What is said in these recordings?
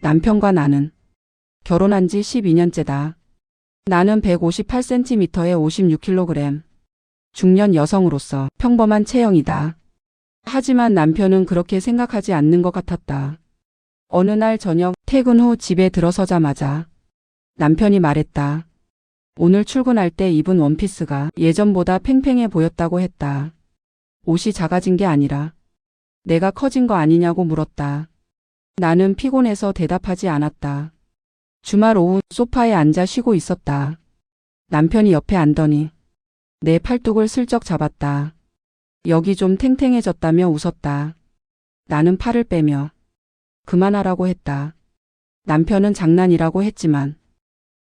남편과 나는 결혼한 지 12년째다. 나는 158cm에 56kg. 중년 여성으로서 평범한 체형이다. 하지만 남편은 그렇게 생각하지 않는 것 같았다. 어느 날 저녁 퇴근 후 집에 들어서자마자 남편이 말했다. 오늘 출근할 때 입은 원피스가 예전보다 팽팽해 보였다고 했다. 옷이 작아진 게 아니라 내가 커진 거 아니냐고 물었다. 나는 피곤해서 대답하지 않았다. 주말 오후 소파에 앉아 쉬고 있었다. 남편이 옆에 앉더니 내 팔뚝을 슬쩍 잡았다. 여기 좀 탱탱해졌다며 웃었다. 나는 팔을 빼며 그만하라고 했다. 남편은 장난이라고 했지만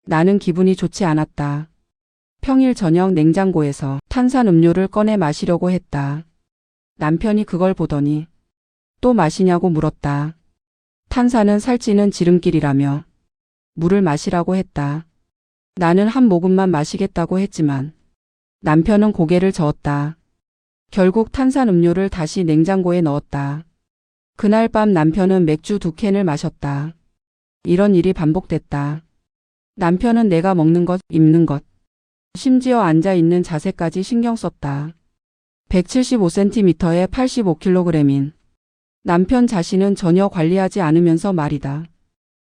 나는 기분이 좋지 않았다. 평일 저녁 냉장고에서 탄산음료를 꺼내 마시려고 했다. 남편이 그걸 보더니 또 마시냐고 물었다. 탄산은 살찌는 지름길이라며 물을 마시라고 했다. 나는 한 모금만 마시겠다고 했지만 남편은 고개를 저었다. 결국 탄산음료를 다시 냉장고에 넣었다. 그날 밤 남편은 맥주 2캔을 마셨다. 이런 일이 반복됐다. 남편은 내가 먹는 것, 입는 것, 심지어 앉아있는 자세까지 신경 썼다. 175cm에 85kg인 남편 자신은 전혀 관리하지 않으면서 말이다.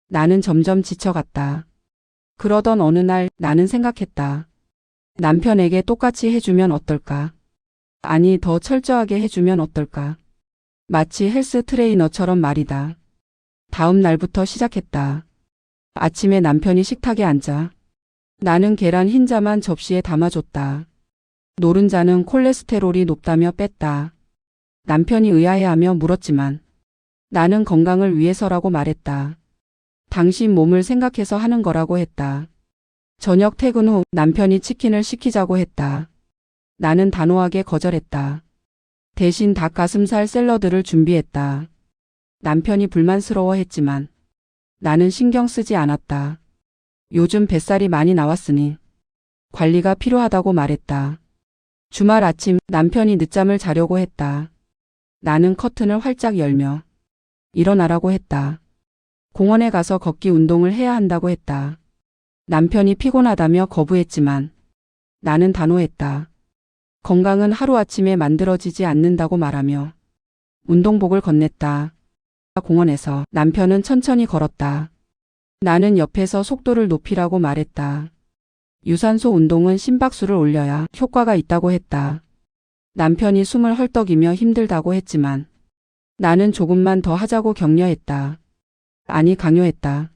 나는 점점 지쳐갔다. 그러던 어느 날 나는 생각했다. 남편에게 똑같이 해주면 어떨까? 아니, 더 철저하게 해주면 어떨까? 마치 헬스 트레이너처럼 말이다. 다음 날부터 시작했다. 아침에 남편이 식탁에 앉아 나는 계란 흰자만 접시에 담아줬다. 노른자는 콜레스테롤이 높다며 뺐다. 남편이 의아해하며 물었지만 나는 건강을 위해서라고 말했다. 당신 몸을 생각해서 하는 거라고 했다. 저녁 퇴근 후 남편이 치킨을 시키자고 했다. 나는 단호하게 거절했다. 대신 닭가슴살 샐러드를 준비했다. 남편이 불만스러워했지만 나는 신경 쓰지 않았다. 요즘 뱃살이 많이 나왔으니 관리가 필요하다고 말했다. 주말 아침 남편이 늦잠을 자려고 했다. 나는 커튼을 활짝 열며 일어나라고 했다. 공원에 가서 걷기 운동을 해야 한다고 했다. 남편이 피곤하다며 거부했지만 나는 단호했다. 건강은 하루아침에 만들어지지 않는다고 말하며 운동복을 건넸다. 공원에서 남편은 천천히 걸었다. 나는 옆에서 속도를 높이라고 말했다. 유산소 운동은 심박수를 올려야 효과가 있다고 했다. 남편이 숨을 헐떡이며 힘들다고 했지만 나는 조금만 더 하자고 격려했다. 아니, 강요했다.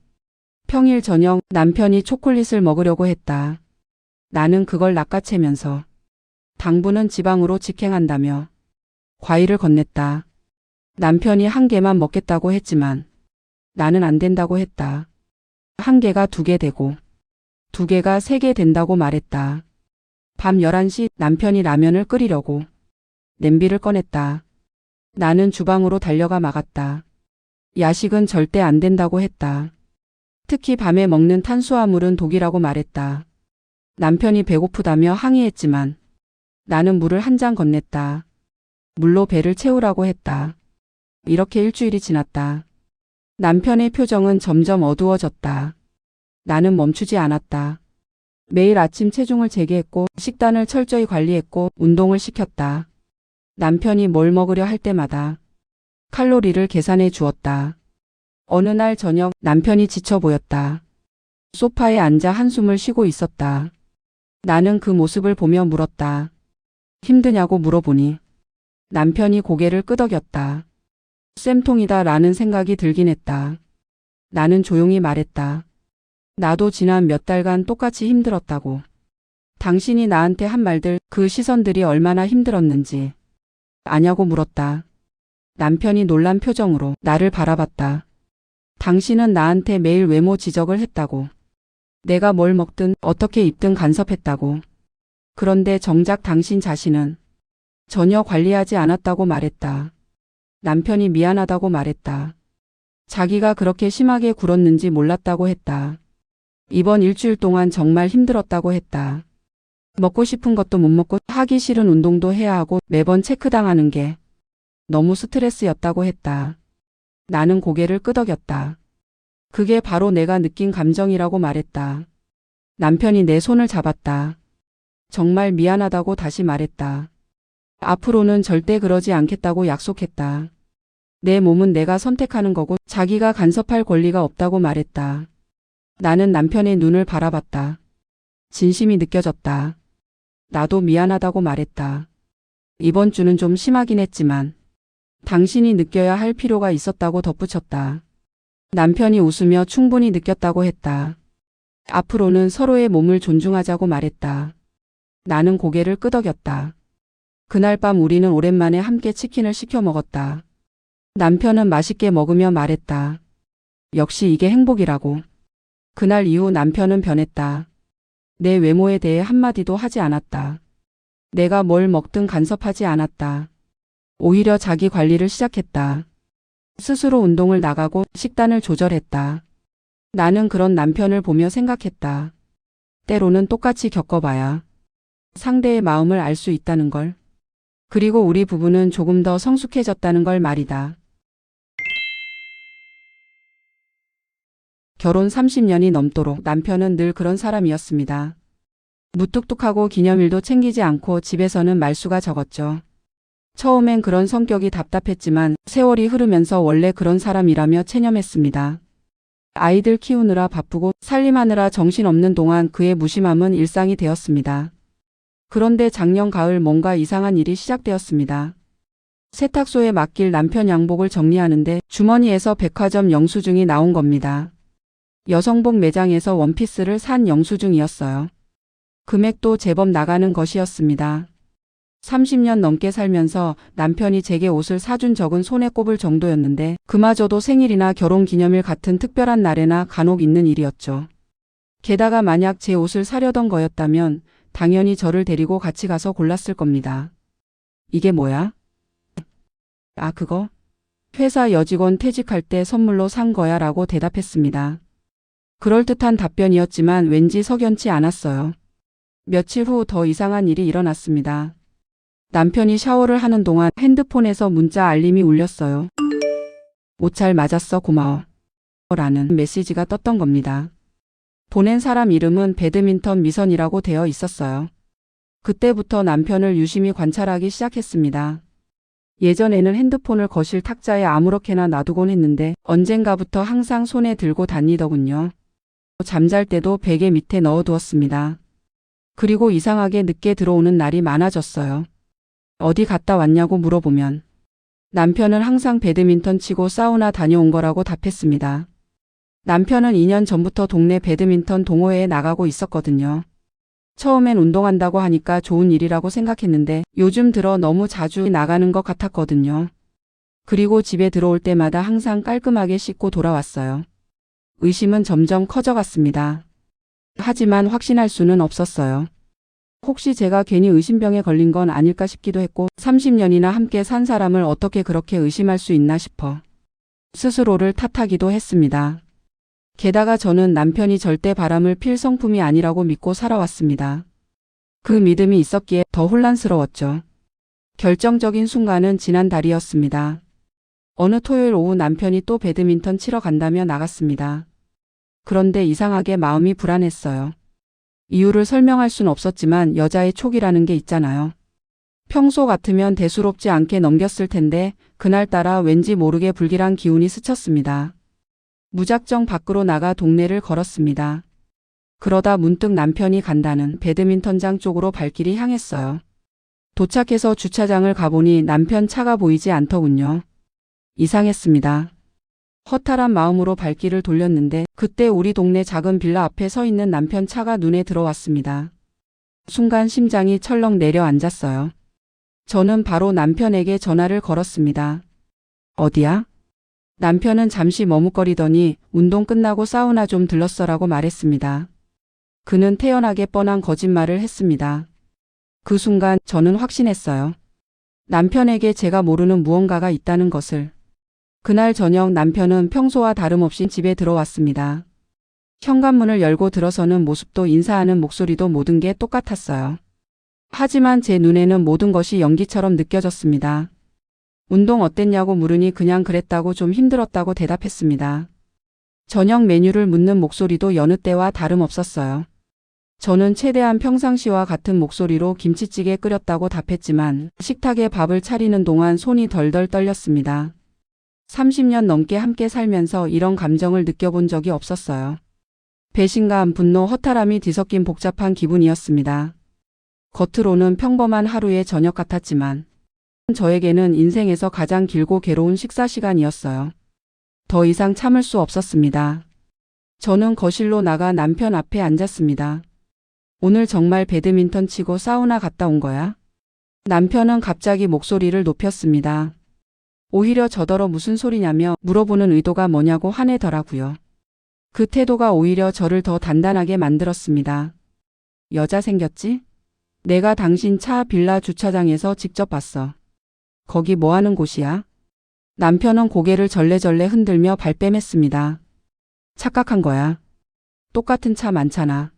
평일 저녁 남편이 초콜릿을 먹으려고 했다. 나는 그걸 낚아채면서 당분은 지방으로 직행한다며 과일을 건넸다. 남편이 한 개만 먹겠다고 했지만 나는 안 된다고 했다. 한 개가 2개 되고 2개가 3개 된다고 말했다. 밤 11시 남편이 라면을 끓이려고 냄비를 꺼냈다. 나는 주방으로 달려가 막았다. 야식은 절대 안 된다고 했다. 특히 밤에 먹는 탄수화물은 독이라고 말했다. 남편이 배고프다며 항의했지만 나는 물을 한 잔 건넸다. 물로 배를 채우라고 했다. 이렇게 일주일이 지났다. 남편의 표정은 점점 어두워졌다. 나는 멈추지 않았다. 매일 아침 체중을 재개했고 식단을 철저히 관리했고 운동을 시켰다. 남편이 뭘 먹으려 할 때마다 칼로리를 계산해 주었다. 어느 날 저녁 남편이 지쳐 보였다. 소파에 앉아 한숨을 쉬고 있었다. 나는 그 모습을 보며 물었다. 힘드냐고 물어보니 남편이 고개를 끄덕였다. 쌤통이다 라는 생각이 들긴 했다. 나는 조용히 말했다. 나도 지난 몇 달간 똑같이 힘들었다고. 당신이 나한테 한 말들, 그 시선들이 얼마나 힘들었는지 아냐고 물었다. 남편이 놀란 표정으로 나를 바라봤다. 당신은 나한테 매일 외모 지적을 했다고. 내가 뭘 먹든 어떻게 입든 간섭했다고. 그런데 정작 당신 자신은 전혀 관리하지 않았다고 말했다. 남편이 미안하다고 말했다. 자기가 그렇게 심하게 굴었는지 몰랐다고 했다. 이번 일주일 동안 정말 힘들었다고 했다. 먹고 싶은 것도 못 먹고 하기 싫은 운동도 해야 하고 매번 체크당하는 게 너무 스트레스였다고 했다. 나는 고개를 끄덕였다. 그게 바로 내가 느낀 감정이라고 말했다. 남편이 내 손을 잡았다. 정말 미안하다고 다시 말했다. 앞으로는 절대 그러지 않겠다고 약속했다. 내 몸은 내가 선택하는 거고 자기가 간섭할 권리가 없다고 말했다. 나는 남편의 눈을 바라봤다. 진심이 느껴졌다. 나도 미안하다고 말했다. 이번 주는 좀 심하긴 했지만 당신이 느껴야 할 필요가 있었다고 덧붙였다. 남편이 웃으며 충분히 느꼈다고 했다. 앞으로는 서로의 몸을 존중하자고 말했다. 나는 고개를 끄덕였다. 그날 밤 우리는 오랜만에 함께 치킨을 시켜 먹었다. 남편은 맛있게 먹으며 말했다. 역시 이게 행복이라고. 그날 이후 남편은 변했다. 내 외모에 대해 한마디도 하지 않았다. 내가 뭘 먹든 간섭하지 않았다. 오히려 자기 관리를 시작했다. 스스로 운동을 나가고 식단을 조절했다. 나는 그런 남편을 보며 생각했다. 때로는 똑같이 겪어봐야 상대의 마음을 알 수 있다는 걸. 그리고 우리 부부는 조금 더 성숙해졌다는 걸 말이다. 결혼 30년이 넘도록 남편은 늘 그런 사람이었습니다. 무뚝뚝하고 기념일도 챙기지 않고 집에서는 말수가 적었죠. 처음엔 그런 성격이 답답했지만 세월이 흐르면서 원래 그런 사람이라며 체념했습니다. 아이들 키우느라 바쁘고 살림하느라 정신없는 동안 그의 무심함은 일상이 되었습니다. 그런데 작년 가을 뭔가 이상한 일이 시작되었습니다. 세탁소에 맡길 남편 양복을 정리하는데 주머니에서 백화점 영수증이 나온 겁니다. 여성복 매장에서 원피스를 산 영수증이었어요. 금액도 제법 나가는 것이었습니다. 30년 넘게 살면서 남편이 제게 옷을 사준 적은 손에 꼽을 정도였는데 그마저도 생일이나 결혼기념일 같은 특별한 날에나 간혹 있는 일이었죠. 게다가 만약 제 옷을 사려던 거였다면 당연히 저를 데리고 같이 가서 골랐을 겁니다. 이게 뭐야? 아, 그거? 회사 여직원 퇴직할 때 선물로 산 거야 라고 대답했습니다. 그럴듯한 답변이었지만 왠지 석연치 않았어요. 며칠 후 더 이상한 일이 일어났습니다. 남편이 샤워를 하는 동안 핸드폰에서 문자 알림이 울렸어요. 옷 잘 맞았어, 고마워. 라는 메시지가 떴던 겁니다. 보낸 사람 이름은 배드민턴 미선이라고 되어 있었어요. 그때부터 남편을 유심히 관찰하기 시작했습니다. 예전에는 핸드폰을 거실 탁자에 아무렇게나 놔두곤 했는데 언젠가부터 항상 손에 들고 다니더군요. 잠잘 때도 베개 밑에 넣어두었습니다. 그리고 이상하게 늦게 들어오는 날이 많아졌어요. 어디 갔다 왔냐고 물어보면 남편은 항상 배드민턴 치고 사우나 다녀온 거라고 답했습니다. 남편은 2년 전부터 동네 배드민턴 동호회에 나가고 있었거든요. 처음엔 운동한다고 하니까 좋은 일이라고 생각했는데 요즘 들어 너무 자주 나가는 것 같았거든요. 그리고 집에 들어올 때마다 항상 깔끔하게 씻고 돌아왔어요. 의심은 점점 커져갔습니다. 하지만 확신할 수는 없었어요. 혹시 제가 괜히 의심병에 걸린 건 아닐까 싶기도 했고 30년이나 함께 산 사람을 어떻게 그렇게 의심할 수 있나 싶어 스스로를 탓하기도 했습니다. 게다가 저는 남편이 절대 바람을 필 성품이 아니라고 믿고 살아왔습니다. 그 믿음이 있었기에 더 혼란스러웠죠. 결정적인 순간은 지난달이었습니다. 어느 토요일 오후 남편이 또 배드민턴 치러 간다며 나갔습니다. 그런데 이상하게 마음이 불안했어요. 이유를 설명할 순 없었지만 여자의 촉이라는 게 있잖아요. 평소 같으면 대수롭지 않게 넘겼을 텐데 그날따라 왠지 모르게 불길한 기운이 스쳤습니다. 무작정 밖으로 나가 동네를 걸었습니다. 그러다 문득 남편이 간다는 배드민턴장 쪽으로 발길이 향했어요. 도착해서 주차장을 가보니 남편 차가 보이지 않더군요. 이상했습니다. 허탈한 마음으로 발길을 돌렸는데 그때 우리 동네 작은 빌라 앞에 서 있는 남편 차가 눈에 들어왔습니다. 순간 심장이 철렁 내려앉았어요. 저는 바로 남편에게 전화를 걸었습니다. 어디야? 남편은 잠시 머뭇거리더니 운동 끝나고 사우나 좀 들렀어라고 말했습니다. 그는 태연하게 뻔한 거짓말을 했습니다. 그 순간 저는 확신했어요. 남편에게 제가 모르는 무언가가 있다는 것을. 그날 저녁 남편은 평소와 다름없이 집에 들어왔습니다. 현관문을 열고 들어서는 모습도 인사하는 목소리도 모든 게 똑같았어요. 하지만 제 눈에는 모든 것이 연기처럼 느껴졌습니다. 운동 어땠냐고 물으니 그냥 그랬다고 좀 힘들었다고 대답했습니다. 저녁 메뉴를 묻는 목소리도 여느 때와 다름없었어요. 저는 최대한 평상시와 같은 목소리로 김치찌개 끓였다고 답했지만 식탁에 밥을 차리는 동안 손이 덜덜 떨렸습니다. 30년 넘게 함께 살면서 이런 감정을 느껴본 적이 없었어요. 배신감, 분노, 허탈함이 뒤섞인 복잡한 기분이었습니다. 겉으로는 평범한 하루의 저녁 같았지만 저에게는 인생에서 가장 길고 괴로운 식사 시간이었어요. 더 이상 참을 수 없었습니다. 저는 거실로 나가 남편 앞에 앉았습니다. 오늘 정말 배드민턴 치고 사우나 갔다 온 거야? 남편은 갑자기 목소리를 높였습니다. 오히려 저더러 무슨 소리냐며 물어보는 의도가 뭐냐고 화내더라고요. 그 태도가 오히려 저를 더 단단하게 만들었습니다. 여자 생겼지? 내가 당신 차 빌라 주차장에서 직접 봤어. 거기 뭐 하는 곳이야? 남편은 고개를 절레절레 흔들며 발뺌했습니다. 착각한 거야. 똑같은 차 많잖아.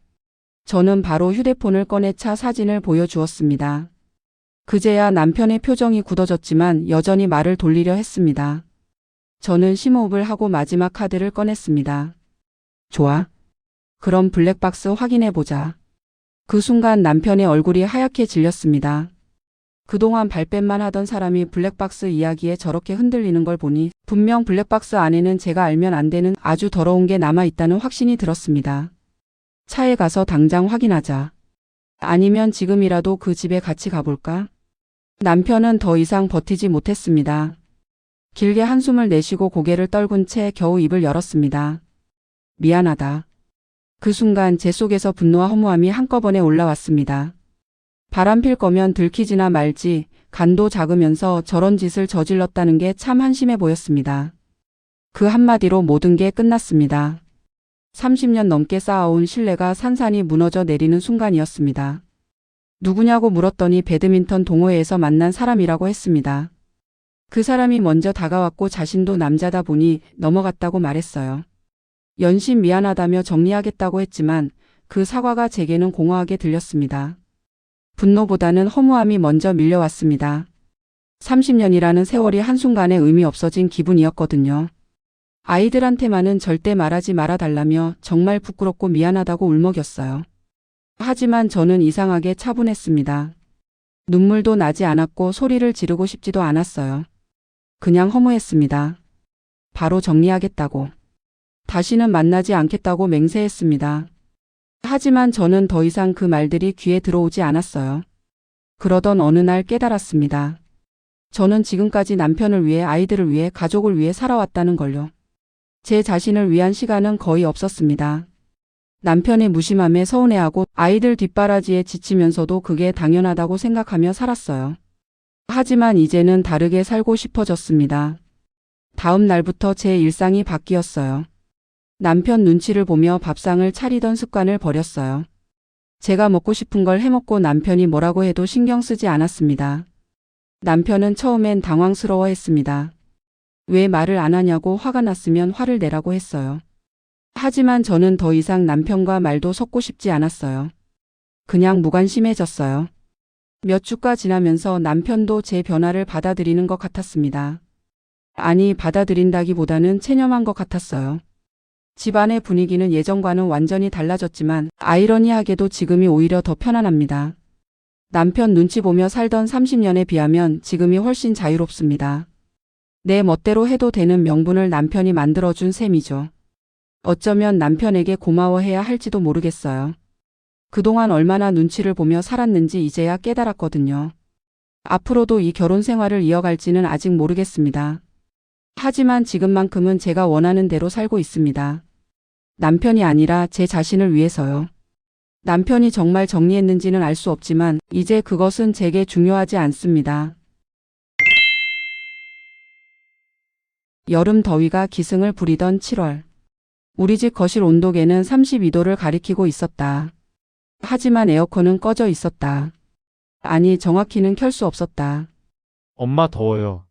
저는 바로 휴대폰을 꺼내 차 사진을 보여주었습니다. 그제야 남편의 표정이 굳어졌지만 여전히 말을 돌리려 했습니다. 저는 심호흡을 하고 마지막 카드를 꺼냈습니다. 좋아. 그럼 블랙박스 확인해보자. 그 순간 남편의 얼굴이 하얗게 질렸습니다. 그동안 발뺌만 하던 사람이 블랙박스 이야기에 저렇게 흔들리는 걸 보니 분명 블랙박스 안에는 제가 알면 안 되는 아주 더러운 게 남아있다는 확신이 들었습니다. 차에 가서 당장 확인하자. 아니면 지금이라도 그 집에 같이 가볼까? 남편은 더 이상 버티지 못했습니다. 길게 한숨을 내쉬고 고개를 떨군 채 겨우 입을 열었습니다. 미안하다. 그 순간 제 속에서 분노와 허무함이 한꺼번에 올라왔습니다. 바람필 거면 들키지나 말지 간도 작으면서 저런 짓을 저질렀다는 게 참 한심해 보였습니다. 그 한마디로 모든 게 끝났습니다. 30년 넘게 쌓아온 신뢰가 산산이 무너져 내리는 순간이었습니다. 누구냐고 물었더니 배드민턴 동호회에서 만난 사람이라고 했습니다. 그 사람이 먼저 다가왔고 자신도 남자다 보니 넘어갔다고 말했어요. 연신 미안하다며 정리하겠다고 했지만 그 사과가 제게는 공허하게 들렸습니다. 분노보다는 허무함이 먼저 밀려왔습니다. 30년이라는 세월이 한순간에 의미 없어진 기분이었거든요. 아이들한테만은 절대 말하지 말아달라며 정말 부끄럽고 미안하다고 울먹였어요. 하지만 저는 이상하게 차분했습니다. 눈물도 나지 않았고 소리를 지르고 싶지도 않았어요. 그냥 허무했습니다. 바로 정리하겠다고. 다시는 만나지 않겠다고 맹세했습니다. 하지만 저는 더 이상 그 말들이 귀에 들어오지 않았어요. 그러던 어느 날 깨달았습니다. 저는 지금까지 남편을 위해, 아이들을 위해, 가족을 위해 살아왔다는 걸요. 제 자신을 위한 시간은 거의 없었습니다. 남편의 무심함에 서운해하고 아이들 뒷바라지에 지치면서도 그게 당연하다고 생각하며 살았어요. 하지만 이제는 다르게 살고 싶어졌습니다. 다음 날부터 제 일상이 바뀌었어요. 남편 눈치를 보며 밥상을 차리던 습관을 버렸어요. 제가 먹고 싶은 걸 해먹고 남편이 뭐라고 해도 신경 쓰지 않았습니다. 남편은 처음엔 당황스러워했습니다. 왜 말을 안 하냐고 화가 났으면 화를 내라고 했어요. 하지만 저는 더 이상 남편과 말도 섞고 싶지 않았어요. 그냥 무관심해졌어요. 몇 주가 지나면서 남편도 제 변화를 받아들이는 것 같았습니다. 아니, 받아들인다기보다는 체념한 것 같았어요. 집안의 분위기는 예전과는 완전히 달라졌지만 아이러니하게도 지금이 오히려 더 편안합니다. 남편 눈치 보며 살던 30년에 비하면 지금이 훨씬 자유롭습니다. 내 멋대로 해도 되는 명분을 남편이 만들어준 셈이죠. 어쩌면 남편에게 고마워해야 할지도 모르겠어요. 그동안 얼마나 눈치를 보며 살았는지 이제야 깨달았거든요. 앞으로도 이 결혼 생활을 이어갈지는 아직 모르겠습니다. 하지만 지금만큼은 제가 원하는 대로 살고 있습니다. 남편이 아니라 제 자신을 위해서요. 남편이 정말 정리했는지는 알 수 없지만 이제 그것은 제게 중요하지 않습니다. 여름 더위가 기승을 부리던 7월. 우리 집 거실 온도계는 32도를 가리키고 있었다. 하지만 에어컨은 꺼져 있었다. 아니, 정확히는 켤 수 없었다. 엄마 더워요.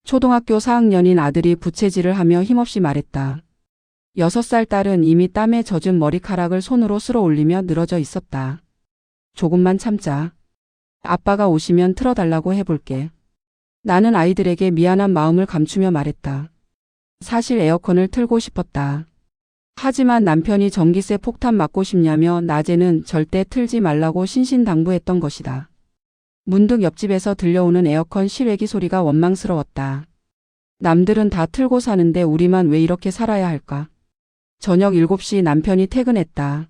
초등학교 4학년인 아들이 부채질을 하며 힘없이 말했다. 6살 딸은 이미 땀에 젖은 머리카락을 손으로 쓸어 올리며 늘어져 있었다. 조금만 참자. 아빠가 오시면 틀어달라고 해볼게. 나는 아이들에게 미안한 마음을 감추며 말했다. 사실 에어컨을 틀고 싶었다. 하지만 남편이 전기세 폭탄 맞고 싶냐며 낮에는 절대 틀지 말라고 신신당부했던 것이다. 문득 옆집에서 들려오는 에어컨 실외기 소리가 원망스러웠다. 남들은 다 틀고 사는데 우리만 왜 이렇게 살아야 할까? 저녁 7시 남편이 퇴근했다.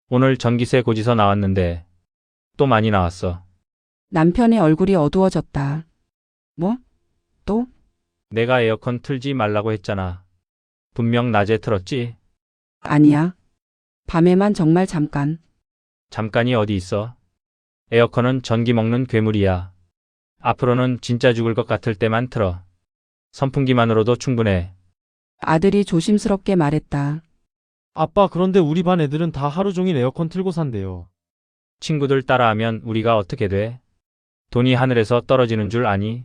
오늘 전기세 고지서 나왔는데 또 많이 나왔어. 남편의 얼굴이 어두워졌다. 뭐? 또? 내가 에어컨 틀지 말라고 했잖아. 분명 낮에 틀었지? 아니야. 밤에만 정말 잠깐. 잠깐이 어디 있어? 에어컨은 전기 먹는 괴물이야. 앞으로는 진짜 죽을 것 같을 때만 틀어. 선풍기만으로도 충분해. 아들이 조심스럽게 말했다. 아빠, 그런데 우리 반 애들은 다 하루 종일 에어컨 틀고 산대요. 친구들 따라하면 우리가 어떻게 돼? 돈이 하늘에서 떨어지는 줄 아니?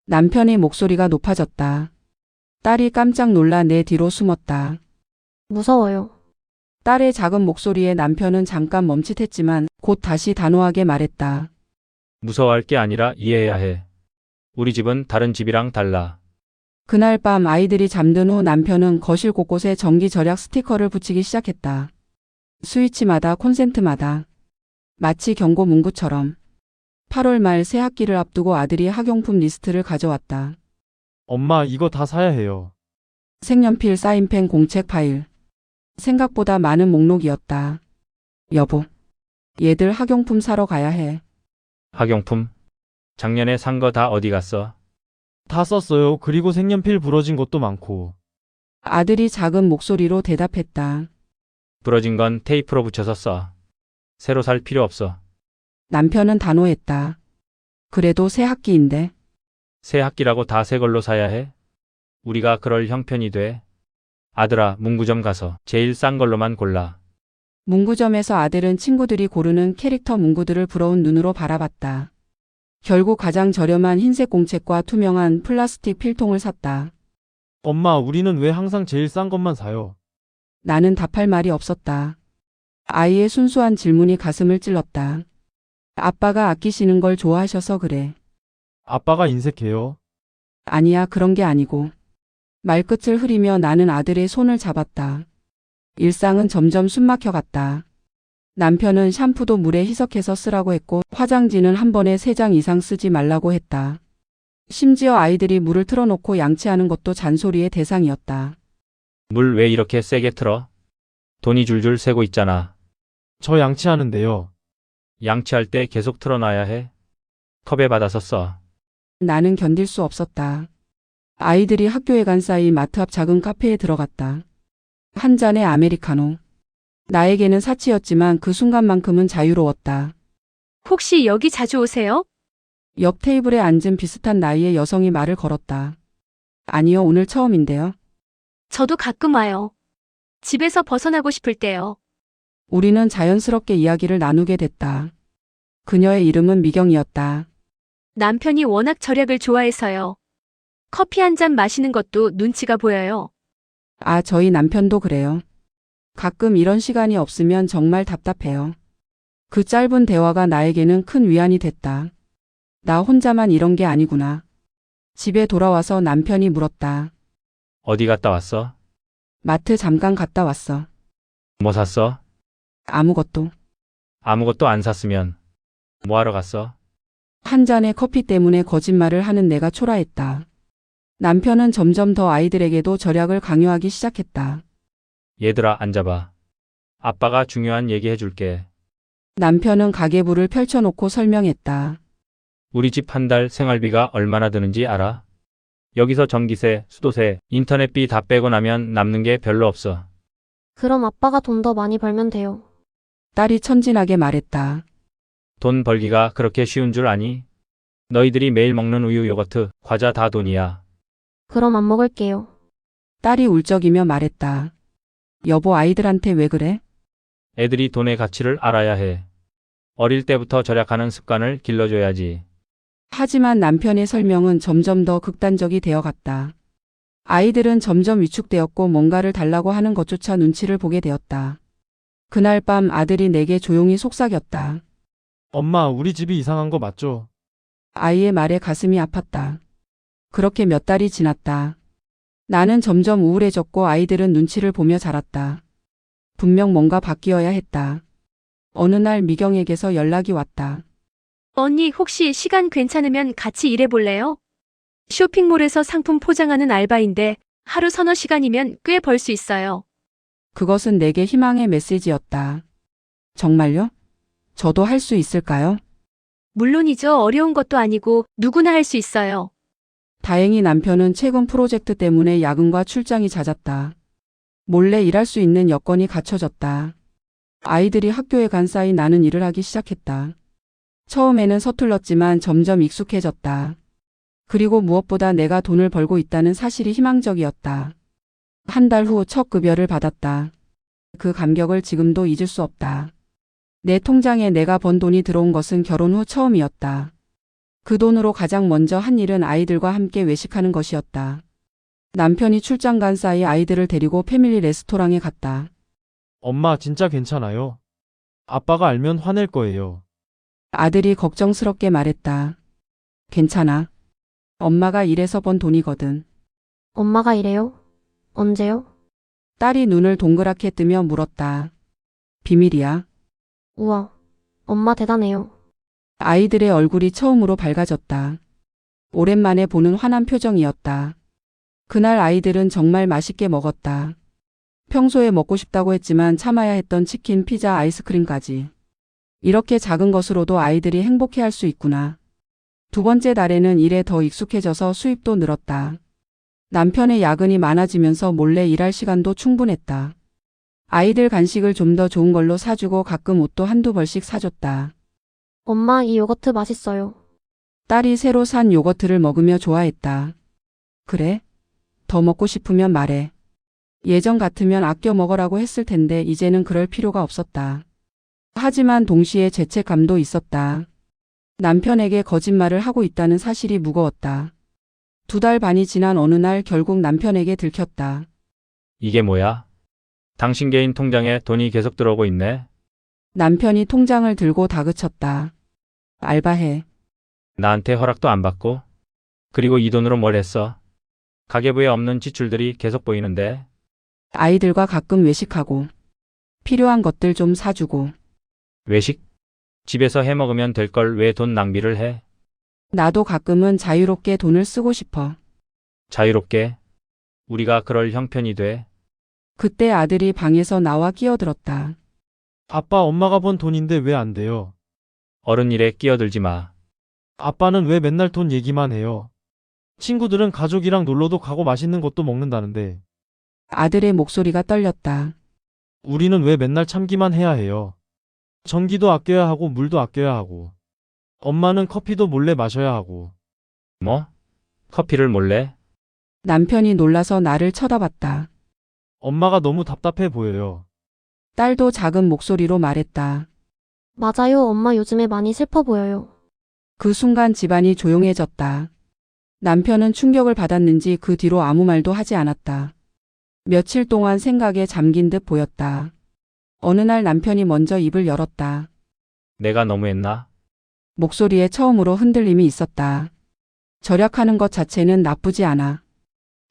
남편의 목소리가 높아졌다. 딸이 깜짝 놀라 내 뒤로 숨었다. 무서워요. 딸의 작은 목소리에 남편은 잠깐 멈칫했지만 곧 다시 단호하게 말했다. 무서워할 게 아니라 이해해야 해. 우리 집은 다른 집이랑 달라. 그날 밤 아이들이 잠든 후 남편은 거실 곳곳에 전기 절약 스티커를 붙이기 시작했다. 스위치마다 콘센트마다. 마치 경고 문구처럼. 8월 말 새 학기를 앞두고 아들이 학용품 리스트를 가져왔다. 엄마, 이거 다 사야 해요. 색연필, 사인펜, 공책 파일. 생각보다 많은 목록이었다. 여보, 얘들 학용품 사러 가야 해. 학용품? 작년에 산 거 다 어디 갔어? 다 썼어요. 그리고 색연필 부러진 것도 많고. 아들이 작은 목소리로 대답했다. 부러진 건 테이프로 붙여서 써. 새로 살 필요 없어. 남편은 단호했다. 그래도 새 학기인데. 새 학기라고 다 새 걸로 사야 해? 우리가 그럴 형편이 돼? 아들아, 문구점 가서 제일 싼 걸로만 골라. 문구점에서 아들은 친구들이 고르는 캐릭터 문구들을 부러운 눈으로 바라봤다. 결국 가장 저렴한 흰색 공책과 투명한 플라스틱 필통을 샀다. 엄마, 우리는 왜 항상 제일 싼 것만 사요? 나는 답할 말이 없었다. 아이의 순수한 질문이 가슴을 찔렀다. 아빠가 아끼시는 걸 좋아하셔서 그래. 아빠가 인색해요. 아니야, 그런 게 아니고. 말끝을 흐리며 나는 아들의 손을 잡았다. 일상은 점점 숨막혀갔다. 남편은 샴푸도 물에 희석해서 쓰라고 했고 화장지는 한 번에 3장 이상 쓰지 말라고 했다. 심지어 아이들이 물을 틀어놓고 양치하는 것도 잔소리의 대상이었다. 물 왜 이렇게 세게 틀어? 돈이 줄줄 새고 있잖아. 저 양치하는데요. 양치할 때 계속 틀어놔야 해. 컵에 받아서 써. 나는 견딜 수 없었다. 아이들이 학교에 간 사이 마트 앞 작은 카페에 들어갔다. 한 잔의 아메리카노. 나에게는 사치였지만 그 순간만큼은 자유로웠다. 혹시 여기 자주 오세요? 옆 테이블에 앉은 비슷한 나이의 여성이 말을 걸었다. 아니요, 오늘 처음인데요. 저도 가끔 와요. 집에서 벗어나고 싶을 때요. 우리는 자연스럽게 이야기를 나누게 됐다. 그녀의 이름은 미경이었다. 남편이 워낙 절약을 좋아해서요. 커피 한 잔 마시는 것도 눈치가 보여요. 아, 저희 남편도 그래요. 가끔 이런 시간이 없으면 정말 답답해요. 그 짧은 대화가 나에게는 큰 위안이 됐다. 나 혼자만 이런 게 아니구나. 집에 돌아와서 남편이 물었다. 어디 갔다 왔어? 마트 잠깐 갔다 왔어. 뭐 샀어? 아무것도. 아무것도 안 샀으면 뭐 하러 갔어? 한 잔의 커피 때문에 거짓말을 하는 내가 초라했다. 남편은 점점 더 아이들에게도 절약을 강요하기 시작했다. 얘들아, 앉아봐. 아빠가 중요한 얘기 해줄게. 남편은 가계부를 펼쳐놓고 설명했다. 우리 집 한 달 생활비가 얼마나 드는지 알아? 여기서 전기세, 수도세, 인터넷비 다 빼고 나면 남는 게 별로 없어. 그럼 아빠가 돈 더 많이 벌면 돼요. 딸이 천진하게 말했다. 돈 벌기가 그렇게 쉬운 줄 아니? 너희들이 매일 먹는 우유, 요거트, 과자 다 돈이야. 그럼 안 먹을게요. 딸이 울적이며 말했다. 여보, 아이들한테 왜 그래? 애들이 돈의 가치를 알아야 해. 어릴 때부터 절약하는 습관을 길러줘야지. 하지만 남편의 설명은 점점 더 극단적이 되어갔다. 아이들은 점점 위축되었고 뭔가를 달라고 하는 것조차 눈치를 보게 되었다. 그날 밤 아들이 내게 조용히 속삭였다. 엄마, 우리 집이 이상한 거 맞죠? 아이의 말에 가슴이 아팠다. 그렇게 몇 달이 지났다. 나는 점점 우울해졌고 아이들은 눈치를 보며 자랐다. 분명 뭔가 바뀌어야 했다. 어느 날 미경에게서 연락이 왔다. 언니, 혹시 시간 괜찮으면 같이 일해볼래요? 쇼핑몰에서 상품 포장하는 알바인데 하루 서너 시간이면 꽤 벌 수 있어요. 그것은 내게 희망의 메시지였다. 정말요? 저도 할 수 있을까요? 물론이죠. 어려운 것도 아니고 누구나 할 수 있어요. 다행히 남편은 최근 프로젝트 때문에 야근과 출장이 잦았다. 몰래 일할 수 있는 여건이 갖춰졌다. 아이들이 학교에 간 사이 나는 일을 하기 시작했다. 처음에는 서툴렀지만 점점 익숙해졌다. 그리고 무엇보다 내가 돈을 벌고 있다는 사실이 희망적이었다. 한 달 후 첫 급여를 받았다. 그 감격을 지금도 잊을 수 없다. 내 통장에 내가 번 돈이 들어온 것은 결혼 후 처음이었다. 그 돈으로 가장 먼저 한 일은 아이들과 함께 외식하는 것이었다. 남편이 출장 간 사이 아이들을 데리고 패밀리 레스토랑에 갔다. 엄마 진짜 괜찮아요. 아빠가 알면 화낼 거예요. 아들이 걱정스럽게 말했다. 괜찮아. 엄마가 일해서 번 돈이거든. 엄마가 이래요? 언제요? 딸이 눈을 동그랗게 뜨며 물었다. 비밀이야. 우와. 엄마 대단해요. 아이들의 얼굴이 처음으로 밝아졌다. 오랜만에 보는 환한 표정이었다. 그날 아이들은 정말 맛있게 먹었다. 평소에 먹고 싶다고 했지만 참아야 했던 치킨, 피자, 아이스크림까지. 이렇게 작은 것으로도 아이들이 행복해할 수 있구나. 두 번째 달에는 일에 더 익숙해져서 수입도 늘었다. 남편의 야근이 많아지면서 몰래 일할 시간도 충분했다. 아이들 간식을 좀 더 좋은 걸로 사주고 가끔 옷도 한두 벌씩 사줬다. 엄마 이 요거트 맛있어요. 딸이 새로 산 요거트를 먹으며 좋아했다. 그래? 더 먹고 싶으면 말해. 예전 같으면 아껴 먹으라고 했을 텐데 이제는 그럴 필요가 없었다. 하지만 동시에 죄책감도 있었다. 남편에게 거짓말을 하고 있다는 사실이 무거웠다. 2달 반이 지난 어느 날 결국 남편에게 들켰다. 이게 뭐야? 당신 개인 통장에 돈이 계속 들어오고 있네. 남편이 통장을 들고 다그쳤다. 알바해. 나한테 허락도 안 받고. 그리고 이 돈으로 뭘 했어? 가계부에 없는 지출들이 계속 보이는데. 아이들과 가끔 외식하고 필요한 것들 좀 사주고 외식? 집에서 해 먹으면 될 걸 왜 돈 낭비를 해? 나도 가끔은 자유롭게 돈을 쓰고 싶어. 자유롭게. 우리가 그럴 형편이 돼. 그때 아들이 방에서 나와 끼어들었다. 아빠 엄마가 번 돈인데 왜 안 돼요? 어른 일에 끼어들지 마. 아빠는 왜 맨날 돈 얘기만 해요? 친구들은 가족이랑 놀러도 가고 맛있는 것도 먹는다는데 아들의 목소리가 떨렸다. 우리는 왜 맨날 참기만 해야 해요? 전기도 아껴야 하고 물도 아껴야 하고 엄마는 커피도 몰래 마셔야 하고 뭐? 커피를 몰래? 남편이 놀라서 나를 쳐다봤다. 엄마가 너무 답답해 보여요. 딸도 작은 목소리로 말했다. 맞아요. 엄마 요즘에 많이 슬퍼 보여요. 그 순간 집안이 조용해졌다. 남편은 충격을 받았는지 그 뒤로 아무 말도 하지 않았다. 며칠 동안 생각에 잠긴 듯 보였다. 어느 날 남편이 먼저 입을 열었다. 내가 너무했나? 목소리에 처음으로 흔들림이 있었다. 절약하는 것 자체는 나쁘지 않아.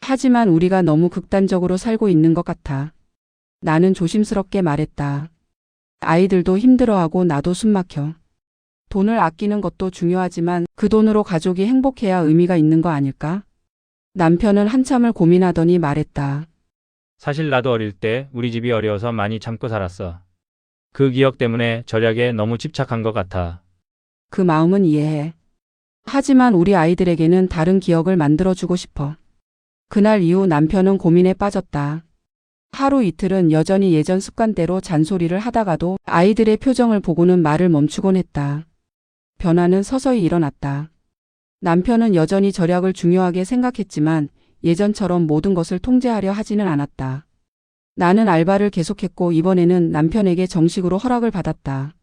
하지만 우리가 너무 극단적으로 살고 있는 것 같아. 나는 조심스럽게 말했다. 아이들도 힘들어하고 나도 숨막혀. 돈을 아끼는 것도 중요하지만 그 돈으로 가족이 행복해야 의미가 있는 거 아닐까? 남편은 한참을 고민하더니 말했다. 사실 나도 어릴 때 우리 집이 어려워서 많이 참고 살았어. 그 기억 때문에 절약에 너무 집착한 것 같아. 그 마음은 이해해. 하지만 우리 아이들에게는 다른 기억을 만들어주고 싶어. 그날 이후 남편은 고민에 빠졌다. 하루 이틀은 여전히 예전 습관대로 잔소리를 하다가도 아이들의 표정을 보고는 말을 멈추곤 했다. 변화는 서서히 일어났다. 남편은 여전히 절약을 중요하게 생각했지만 예전처럼 모든 것을 통제하려 하지는 않았다. 나는 알바를 계속했고 이번에는 남편에게 정식으로 허락을 받았다.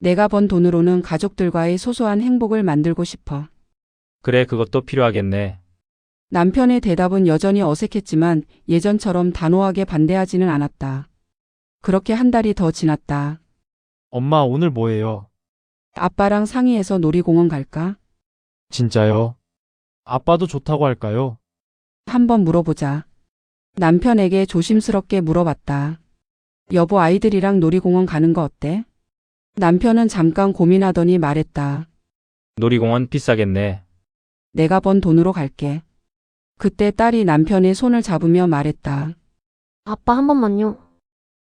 내가 번 돈으로는 가족들과의 소소한 행복을 만들고 싶어. 그래, 그것도 필요하겠네. 남편의 대답은 여전히 어색했지만 예전처럼 단호하게 반대하지는 않았다. 그렇게 한 달이 더 지났다. 엄마 오늘 뭐해요? 아빠랑 상의해서 놀이공원 갈까? 진짜요? 아빠도 좋다고 할까요? 한번 물어보자. 남편에게 조심스럽게 물어봤다. 여보, 아이들이랑 놀이공원 가는 거 어때? 남편은 잠깐 고민하더니 말했다. 놀이공원 비싸겠네. 내가 번 돈으로 갈게. 그때 딸이 남편의 손을 잡으며 말했다. 아빠 한 번만요.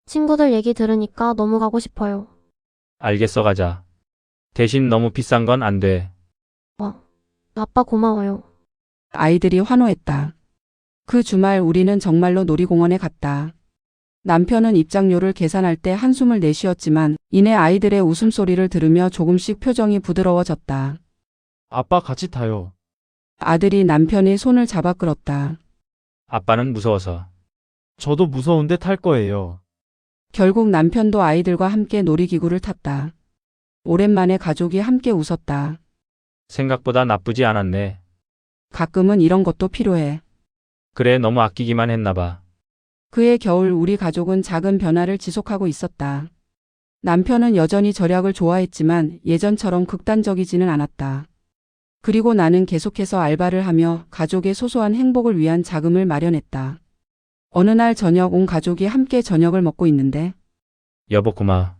친구들 얘기 들으니까 너무 가고 싶어요. 알겠어, 가자. 대신 너무 비싼 건 안 돼. 아빠 고마워요. 아이들이 환호했다. 그 주말 우리는 정말로 놀이공원에 갔다. 남편은 입장료를 계산할 때 한숨을 내쉬었지만 이내 아이들의 웃음소리를 들으며 조금씩 표정이 부드러워졌다. 아빠 같이 타요. 아들이 남편의 손을 잡아 끌었다. 아빠는 무서워서. 저도 무서운데 탈 거예요. 결국 남편도 아이들과 함께 놀이기구를 탔다. 오랜만에 가족이 함께 웃었다. 생각보다 나쁘지 않았네. 가끔은 이런 것도 필요해. 그래, 너무 아끼기만 했나 봐. 그해 겨울 우리 가족은 작은 변화를 지속하고 있었다. 남편은 여전히 절약을 좋아했지만 예전처럼 극단적이지는 않았다. 그리고 나는 계속해서 알바를 하며 가족의 소소한 행복을 위한 자금을 마련했다. 어느 날 저녁 온 가족이 함께 저녁을 먹고 있는데 여보, 고마워.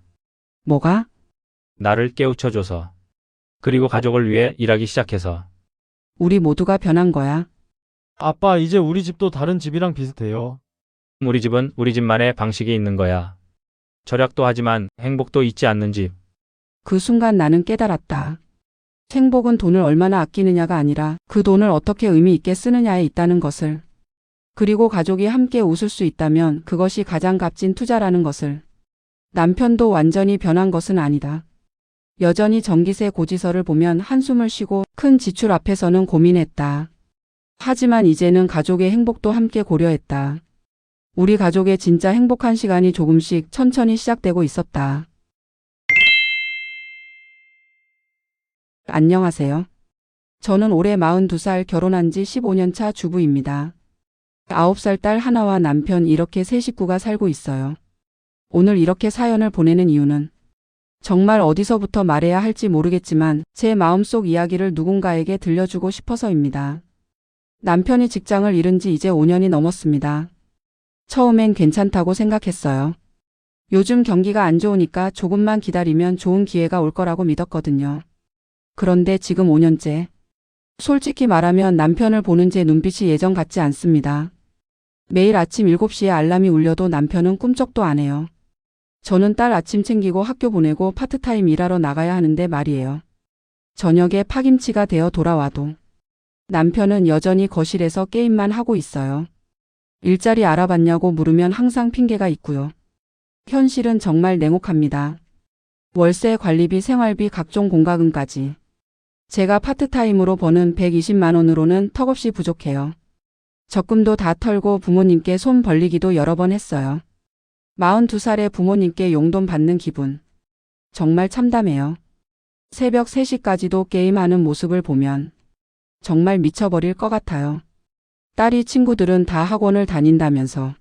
뭐가? 나를 깨우쳐줘서. 그리고 가족을 위해 일하기 시작해서. 우리 모두가 변한 거야. 아빠, 이제 우리 집도 다른 집이랑 비슷해요. 우리 집은 우리 집만의 방식이 있는 거야. 절약도 하지만 행복도 잊지 않는 집. 그 순간 나는 깨달았다. 행복은 돈을 얼마나 아끼느냐가 아니라 그 돈을 어떻게 의미 있게 쓰느냐에 있다는 것을. 그리고 가족이 함께 웃을 수 있다면 그것이 가장 값진 투자라는 것을. 남편도 완전히 변한 것은 아니다. 여전히 전기세 고지서를 보면 한숨을 쉬고 큰 지출 앞에서는 고민했다. 하지만 이제는 가족의 행복도 함께 고려했다. 우리 가족의 진짜 행복한 시간이 조금씩 천천히 시작되고 있었다. 안녕하세요. 저는 올해 42살, 결혼한 지 15년 차 주부입니다. 9살 딸 하나와 남편, 이렇게 세 식구가 살고 있어요. 오늘 이렇게 사연을 보내는 이유는 정말 어디서부터 말해야 할지 모르겠지만 제 마음속 이야기를 누군가에게 들려주고 싶어서입니다. 남편이 직장을 잃은 지 이제 5년이 넘었습니다. 처음엔 괜찮다고 생각했어요. 요즘 경기가 안 좋으니까 조금만 기다리면 좋은 기회가 올 거라고 믿었거든요. 그런데 지금 5년째. 솔직히 말하면 남편을 보는 제 눈빛이 예전 같지 않습니다. 매일 아침 7시에 알람이 울려도 남편은 꿈쩍도 안 해요. 저는 딸 아침 챙기고 학교 보내고 파트타임 일하러 나가야 하는데 말이에요. 저녁에 파김치가 되어 돌아와도 남편은 여전히 거실에서 게임만 하고 있어요. 일자리 알아봤냐고 물으면 항상 핑계가 있고요. 현실은 정말 냉혹합니다. 월세, 관리비, 생활비, 각종 공과금까지. 제가 파트타임으로 버는 120만 원으로는 턱없이 부족해요. 적금도 다 털고 부모님께 손 벌리기도 여러 번 했어요. 42살에 부모님께 용돈 받는 기분. 정말 참담해요. 새벽 3시까지도 게임하는 모습을 보면 정말 미쳐버릴 것 같아요. 딸이 친구들은 다 학원을 다닌다면서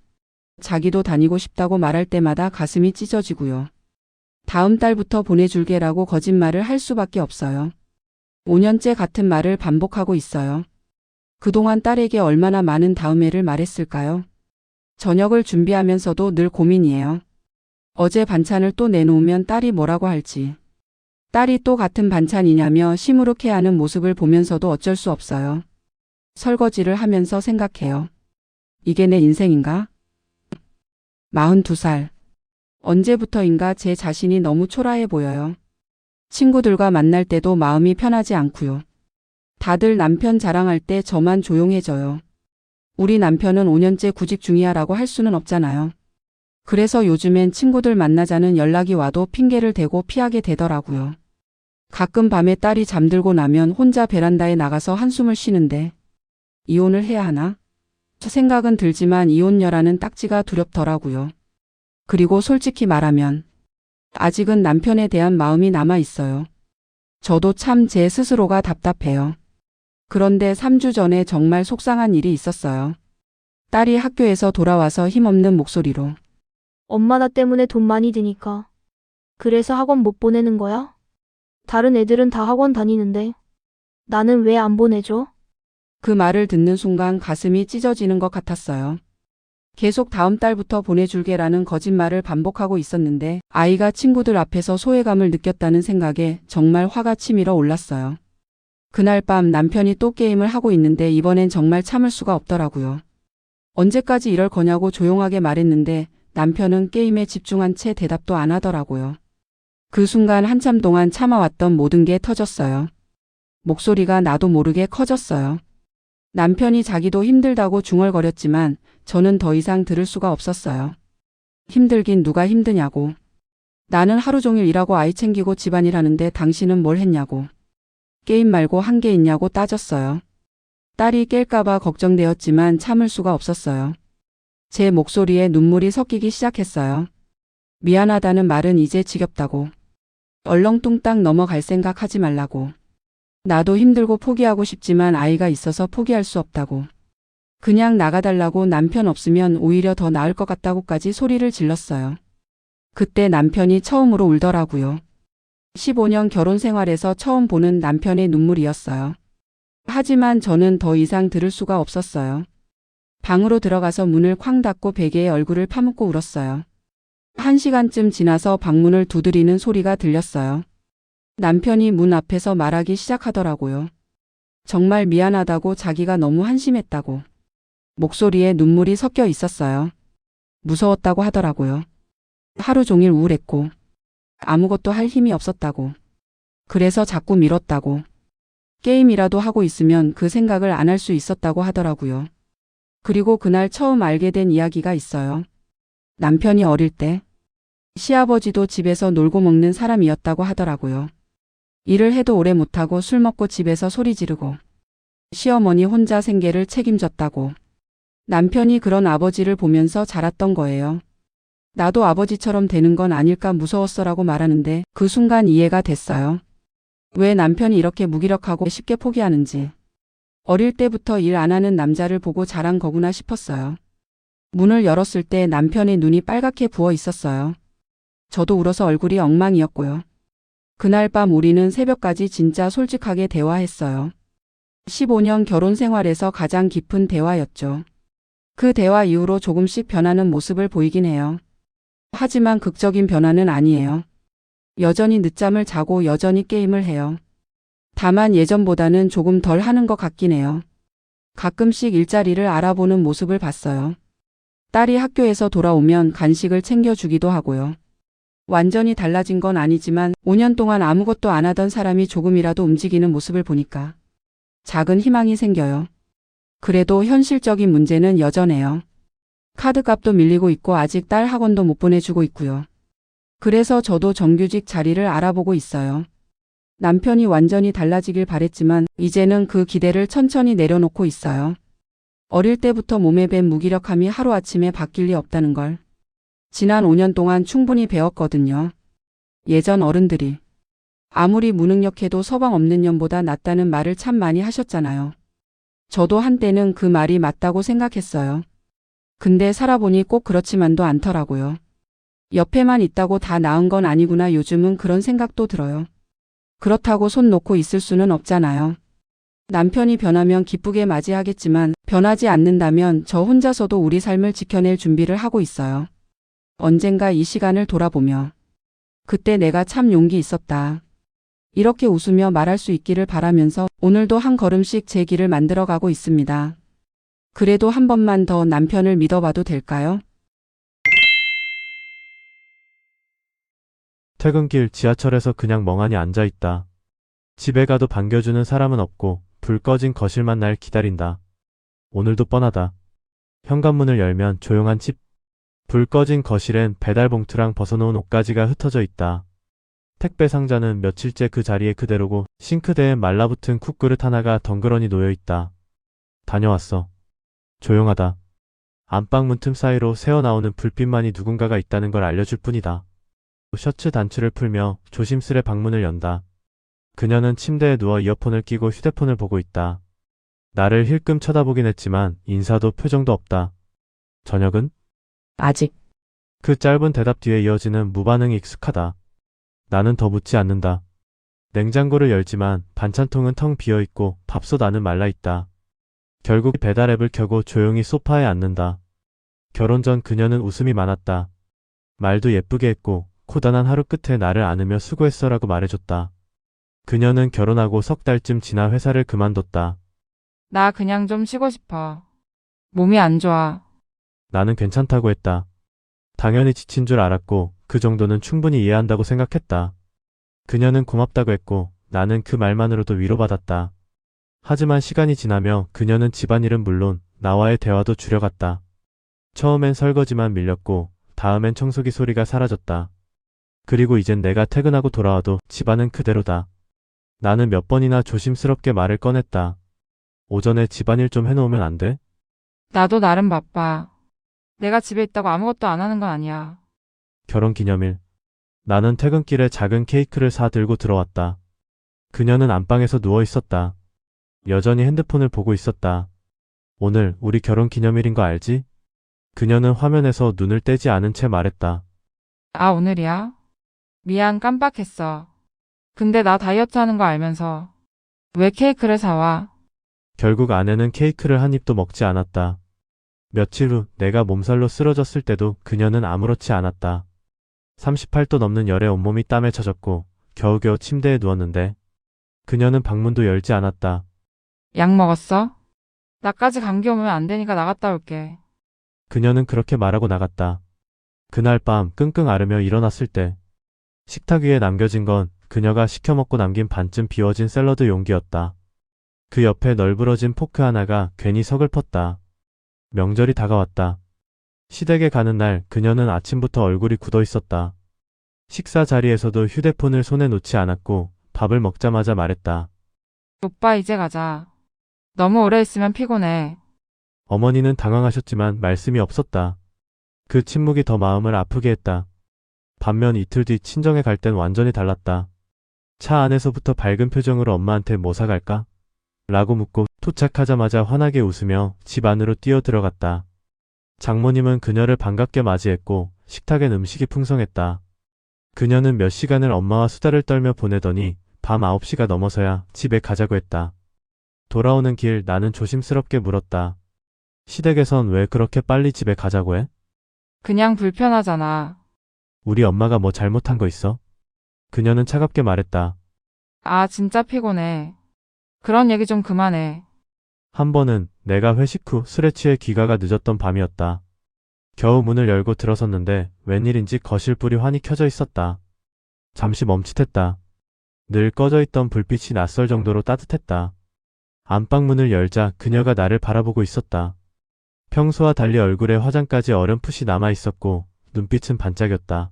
자기도 다니고 싶다고 말할 때마다 가슴이 찢어지고요. 다음 달부터 보내줄게라고 거짓말을 할 수밖에 없어요. 5년째 같은 말을 반복하고 있어요. 그동안 딸에게 얼마나 많은 다음해를 말했을까요? 저녁을 준비하면서도 늘 고민이에요. 어제 반찬을 또 내놓으면 딸이 뭐라고 할지. 딸이 또 같은 반찬이냐며 시무룩해하는 모습을 보면서도 어쩔 수 없어요. 설거지를 하면서 생각해요. 이게 내 인생인가? 42살. 언제부터인가 제 자신이 너무 초라해 보여요. 친구들과 만날 때도 마음이 편하지 않고요. 다들 남편 자랑할 때 저만 조용해져요. 우리 남편은 5년째 구직 중이야라고 할 수는 없잖아요. 그래서 요즘엔 친구들 만나자는 연락이 와도 핑계를 대고 피하게 되더라고요. 가끔 밤에 딸이 잠들고 나면 혼자 베란다에 나가서 한숨을 쉬는데 이혼을 해야 하나? 생각은 들지만 이혼녀라는 딱지가 두렵더라고요. 그리고 솔직히 말하면 아직은 남편에 대한 마음이 남아 있어요. 저도 참 제 스스로가 답답해요. 그런데 3주 전에 정말 속상한 일이 있었어요. 딸이 학교에서 돌아와서 힘없는 목소리로 엄마 나 때문에 돈 많이 드니까. 그래서 학원 못 보내는 거야? 다른 애들은 다 학원 다니는데. 나는 왜 안 보내줘? 그 말을 듣는 순간 가슴이 찢어지는 것 같았어요. 계속 다음 달부터 보내줄게라는 거짓말을 반복하고 있었는데 아이가 친구들 앞에서 소외감을 느꼈다는 생각에 정말 화가 치밀어 올랐어요. 그날 밤 남편이 또 게임을 하고 있는데 이번엔 정말 참을 수가 없더라고요. 언제까지 이럴 거냐고 조용하게 말했는데 남편은 게임에 집중한 채 대답도 안 하더라고요. 그 순간 한참 동안 참아왔던 모든 게 터졌어요. 목소리가 나도 모르게 커졌어요. 남편이 자기도 힘들다고 중얼거렸지만 저는 더 이상 들을 수가 없었어요. 힘들긴 누가 힘드냐고. 나는 하루 종일 일하고 아이 챙기고 집안일 하는데 당신은 뭘 했냐고. 게임 말고 한 게 있냐고 따졌어요. 딸이 깰까봐 걱정되었지만 참을 수가 없었어요. 제 목소리에 눈물이 섞이기 시작했어요. 미안하다는 말은 이제 지겹다고. 얼렁뚱땅 넘어갈 생각 하지 말라고. 나도 힘들고 포기하고 싶지만 아이가 있어서 포기할 수 없다고. 그냥 나가달라고 남편 없으면 오히려 더 나을 것 같다고까지 소리를 질렀어요. 그때 남편이 처음으로 울더라고요. 15년 결혼 생활에서 처음 보는 남편의 눈물이었어요. 하지만 저는 더 이상 들을 수가 없었어요. 방으로 들어가서 문을 쾅 닫고 베개에 얼굴을 파묻고 울었어요. 1시간쯤 지나서 방문을 두드리는 소리가 들렸어요. 남편이 문 앞에서 말하기 시작하더라고요. 정말 미안하다고 자기가 너무 한심했다고. 목소리에 눈물이 섞여 있었어요. 무서웠다고 하더라고요. 하루 종일 우울했고 아무것도 할 힘이 없었다고. 그래서 자꾸 미뤘다고. 게임이라도 하고 있으면 그 생각을 안 할 수 있었다고 하더라고요. 그리고 그날 처음 알게 된 이야기가 있어요. 남편이 어릴 때 시아버지도 집에서 놀고 먹는 사람이었다고 하더라고요. 일을 해도 오래 못하고 술 먹고 집에서 소리 지르고 시어머니 혼자 생계를 책임졌다고. 남편이 그런 아버지를 보면서 자랐던 거예요. 나도 아버지처럼 되는 건 아닐까 무서웠어라고 말하는데 그 순간 이해가 됐어요. 왜 남편이 이렇게 무기력하고 쉽게 포기하는지. 어릴 때부터 일 안 하는 남자를 보고 자란 거구나 싶었어요. 문을 열었을 때 남편의 눈이 빨갛게 부어 있었어요. 저도 울어서 얼굴이 엉망이었고요. 그날 밤 우리는 새벽까지 진짜 솔직하게 대화했어요. 15년 결혼 생활에서 가장 깊은 대화였죠. 그 대화 이후로 조금씩 변하는 모습을 보이긴 해요. 하지만 극적인 변화는 아니에요. 여전히 늦잠을 자고 여전히 게임을 해요. 다만 예전보다는 조금 덜 하는 것 같긴 해요. 가끔씩 일자리를 알아보는 모습을 봤어요. 딸이 학교에서 돌아오면 간식을 챙겨주기도 하고요. 완전히 달라진 건 아니지만 5년 동안 아무것도 안 하던 사람이 조금이라도 움직이는 모습을 보니까 작은 희망이 생겨요. 그래도 현실적인 문제는 여전해요. 카드값도 밀리고 있고 아직 딸 학원도 못 보내주고 있고요. 그래서 저도 정규직 자리를 알아보고 있어요. 남편이 완전히 달라지길 바랬지만 이제는 그 기대를 천천히 내려놓고 있어요. 어릴 때부터 몸에 밴 무기력함이 하루아침에 바뀔 리 없다는 걸 지난 5년 동안 충분히 배웠거든요. 예전 어른들이 아무리 무능력해도 서방 없는 년보다 낫다는 말을 참 많이 하셨잖아요. 저도 한때는 그 말이 맞다고 생각했어요. 근데 살아보니 꼭 그렇지만도 않더라고요. 옆에만 있다고 다 나은 건 아니구나 요즘은 그런 생각도 들어요. 그렇다고 손 놓고 있을 수는 없잖아요. 남편이 변하면 기쁘게 맞이하겠지만 변하지 않는다면 저 혼자서도 우리 삶을 지켜낼 준비를 하고 있어요. 언젠가 이 시간을 돌아보며 그때 내가 참 용기 있었다. 이렇게 웃으며 말할 수 있기를 바라면서 오늘도 한 걸음씩 제 길을 만들어가고 있습니다. 그래도 한 번만 더 남편을 믿어봐도 될까요? 퇴근길 지하철에서 그냥 멍하니 앉아있다. 집에 가도 반겨주는 사람은 없고 불 꺼진 거실만 날 기다린다. 오늘도 뻔하다. 현관문을 열면 조용한 집. 불 꺼진 거실엔 배달 봉투랑 벗어놓은 옷가지가 흩어져 있다. 택배 상자는 며칠째 그 자리에 그대로고 싱크대에 말라붙은 쿡그릇 하나가 덩그러니 놓여있다. 다녀왔어. 조용하다. 안방 문틈 사이로 새어나오는 불빛만이 누군가가 있다는 걸 알려줄 뿐이다. 셔츠 단추를 풀며 조심스레 방문을 연다. 그녀는 침대에 누워 이어폰을 끼고 휴대폰을 보고 있다. 나를 힐끔 쳐다보긴 했지만 인사도 표정도 없다. 저녁은? 아직. 그 짧은 대답 뒤에 이어지는 무반응이 익숙하다. 나는 더 묻지 않는다. 냉장고를 열지만 반찬통은 텅 비어있고 밥솥 안은 말라있다. 결국 배달앱을 켜고 조용히 소파에 앉는다. 결혼 전 그녀는 웃음이 많았다. 말도 예쁘게 했고 고단한 하루 끝에 나를 안으며 수고했어라고 말해줬다. 그녀는 결혼하고 석 달쯤 지나 회사를 그만뒀다. 나 그냥 좀 쉬고 싶어. 몸이 안 좋아. 나는 괜찮다고 했다. 당연히 지친 줄 알았고 그 정도는 충분히 이해한다고 생각했다. 그녀는 고맙다고 했고 나는 그 말만으로도 위로받았다. 하지만 시간이 지나며 그녀는 집안일은 물론 나와의 대화도 줄여갔다. 처음엔 설거지만 밀렸고 다음엔 청소기 소리가 사라졌다. 그리고 이젠 내가 퇴근하고 돌아와도 집안은 그대로다. 나는 몇 번이나 조심스럽게 말을 꺼냈다. 오전에 집안일 좀 해놓으면 안 돼? 나도 나름 바빠. 내가 집에 있다고 아무것도 안 하는 건 아니야. 결혼기념일. 나는 퇴근길에 작은 케이크를 사 들고 들어왔다. 그녀는 안방에서 누워 있었다. 여전히 핸드폰을 보고 있었다. 오늘 우리 결혼기념일인 거 알지? 그녀는 화면에서 눈을 떼지 않은 채 말했다. 아, 오늘이야? 미안, 깜빡했어. 근데 나 다이어트 하는 거 알면서 왜 케이크를 사와? 결국 아내는 케이크를 한 입도 먹지 않았다. 며칠 후 내가 몸살로 쓰러졌을 때도 그녀는 아무렇지 않았다. 38도 넘는 열에 온몸이 땀에 젖었고 겨우겨우 침대에 누웠는데 그녀는 방문도 열지 않았다. 약 먹었어? 나까지 감기 오면 안 되니까 나갔다 올게. 그녀는 그렇게 말하고 나갔다. 그날 밤 끙끙 앓으며 일어났을 때 식탁 위에 남겨진 건 그녀가 시켜 먹고 남긴 반쯤 비워진 샐러드 용기였다. 그 옆에 널브러진 포크 하나가 괜히 서글펐다. 명절이 다가왔다. 시댁에 가는 날 그녀는 아침부터 얼굴이 굳어 있었다. 식사 자리에서도 휴대폰을 손에 놓지 않았고 밥을 먹자마자 말했다. 오빠 이제 가자. 너무 오래 있으면 피곤해. 어머니는 당황하셨지만 말씀이 없었다. 그 침묵이 더 마음을 아프게 했다. 반면 이틀 뒤 친정에 갈 땐 완전히 달랐다. 차 안에서부터 밝은 표정으로 엄마한테 뭐 사갈까? 라고 묻고 도착하자마자 환하게 웃으며 집 안으로 뛰어 들어갔다. 장모님은 그녀를 반갑게 맞이했고 식탁엔 음식이 풍성했다. 그녀는 몇 시간을 엄마와 수다를 떨며 보내더니 밤 9시가 넘어서야 집에 가자고 했다. 돌아오는 길 나는 조심스럽게 물었다. 시댁에선 왜 그렇게 빨리 집에 가자고 해? 그냥 불편하잖아. 우리 엄마가 뭐 잘못한 거 있어? 그녀는 차갑게 말했다. 아, 진짜 피곤해. 그런 얘기 좀 그만해. 한 번은 내가 회식 후 술에 취해 귀가가 늦었던 밤이었다. 겨우 문을 열고 들어섰는데 웬일인지 거실 불이 환히 켜져 있었다. 잠시 멈칫했다. 늘 꺼져 있던 불빛이 낯설 정도로 따뜻했다. 안방 문을 열자 그녀가 나를 바라보고 있었다. 평소와 달리 얼굴에 화장까지 어렴풋이 남아 있었고 눈빛은 반짝였다.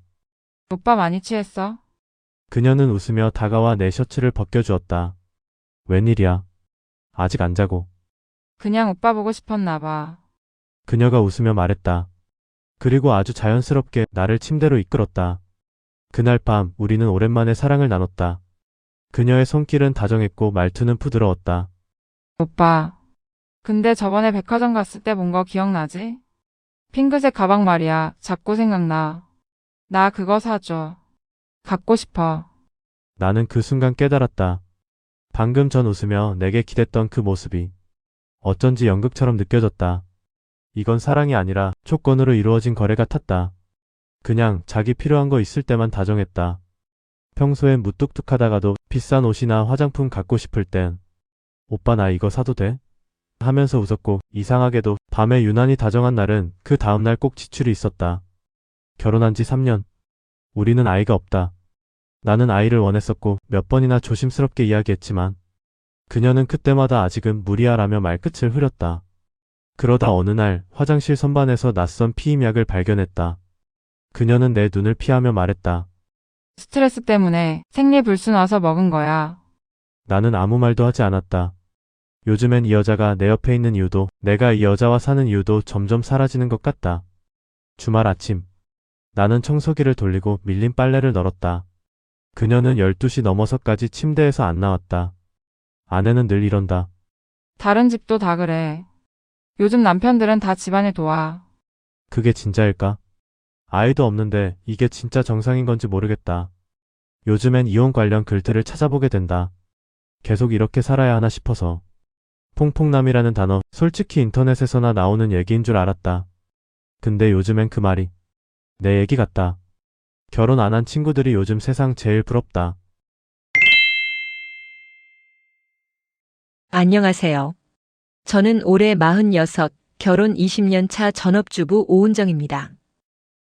오빠 많이 취했어? 그녀는 웃으며 다가와 내 셔츠를 벗겨주었다. 웬일이야? 아직 안 자고. 그냥 오빠 보고 싶었나 봐. 그녀가 웃으며 말했다. 그리고 아주 자연스럽게 나를 침대로 이끌었다. 그날 밤 우리는 오랜만에 사랑을 나눴다. 그녀의 손길은 다정했고 말투는 부드러웠다. 오빠. 근데 저번에 백화점 갔을 때 본 거 기억나지? 핑크색 가방 말이야. 자꾸 생각나. 나 그거 사줘. 갖고 싶어. 나는 그 순간 깨달았다. 방금 전 웃으며 내게 기댔던 그 모습이 어쩐지 연극처럼 느껴졌다. 이건 사랑이 아니라 조건으로 이루어진 거래 같았다. 그냥 자기 필요한 거 있을 때만 다정했다. 평소엔 무뚝뚝하다가도 비싼 옷이나 화장품 갖고 싶을 땐 오빠 나 이거 사도 돼? 하면서 웃었고 이상하게도 밤에 유난히 다정한 날은 그 다음날 꼭 지출이 있었다. 결혼한 지 3년. 우리는 아이가 없다. 나는 아이를 원했었고 몇 번이나 조심스럽게 이야기했지만 그녀는 그때마다 아직은 무리하라며 말끝을 흐렸다. 그러다 어느 날 화장실 선반에서 낯선 피임약을 발견했다. 그녀는 내 눈을 피하며 말했다. 스트레스 때문에 생리불순 와서 먹은 거야. 나는 아무 말도 하지 않았다. 요즘엔 이 여자가 내 옆에 있는 이유도 내가 이 여자와 사는 이유도 점점 사라지는 것 같다. 주말 아침. 나는 청소기를 돌리고 밀린 빨래를 널었다. 그녀는 12시 넘어서까지 침대에서 안 나왔다. 아내는 늘 이런다. 다른 집도 다 그래. 요즘 남편들은 다 집안일 도와. 그게 진짜일까? 아이도 없는데 이게 진짜 정상인 건지 모르겠다. 요즘엔 이혼 관련 글들을 찾아보게 된다. 계속 이렇게 살아야 하나 싶어서. 퐁퐁남이라는 단어, 솔직히 인터넷에서나 나오는 얘기인 줄 알았다. 근데 요즘엔 그 말이 내 얘기 같다. 결혼 안 한 친구들이 요즘 세상 제일 부럽다. 안녕하세요. 저는 올해 46, 결혼 20년 차 전업주부 오은정입니다.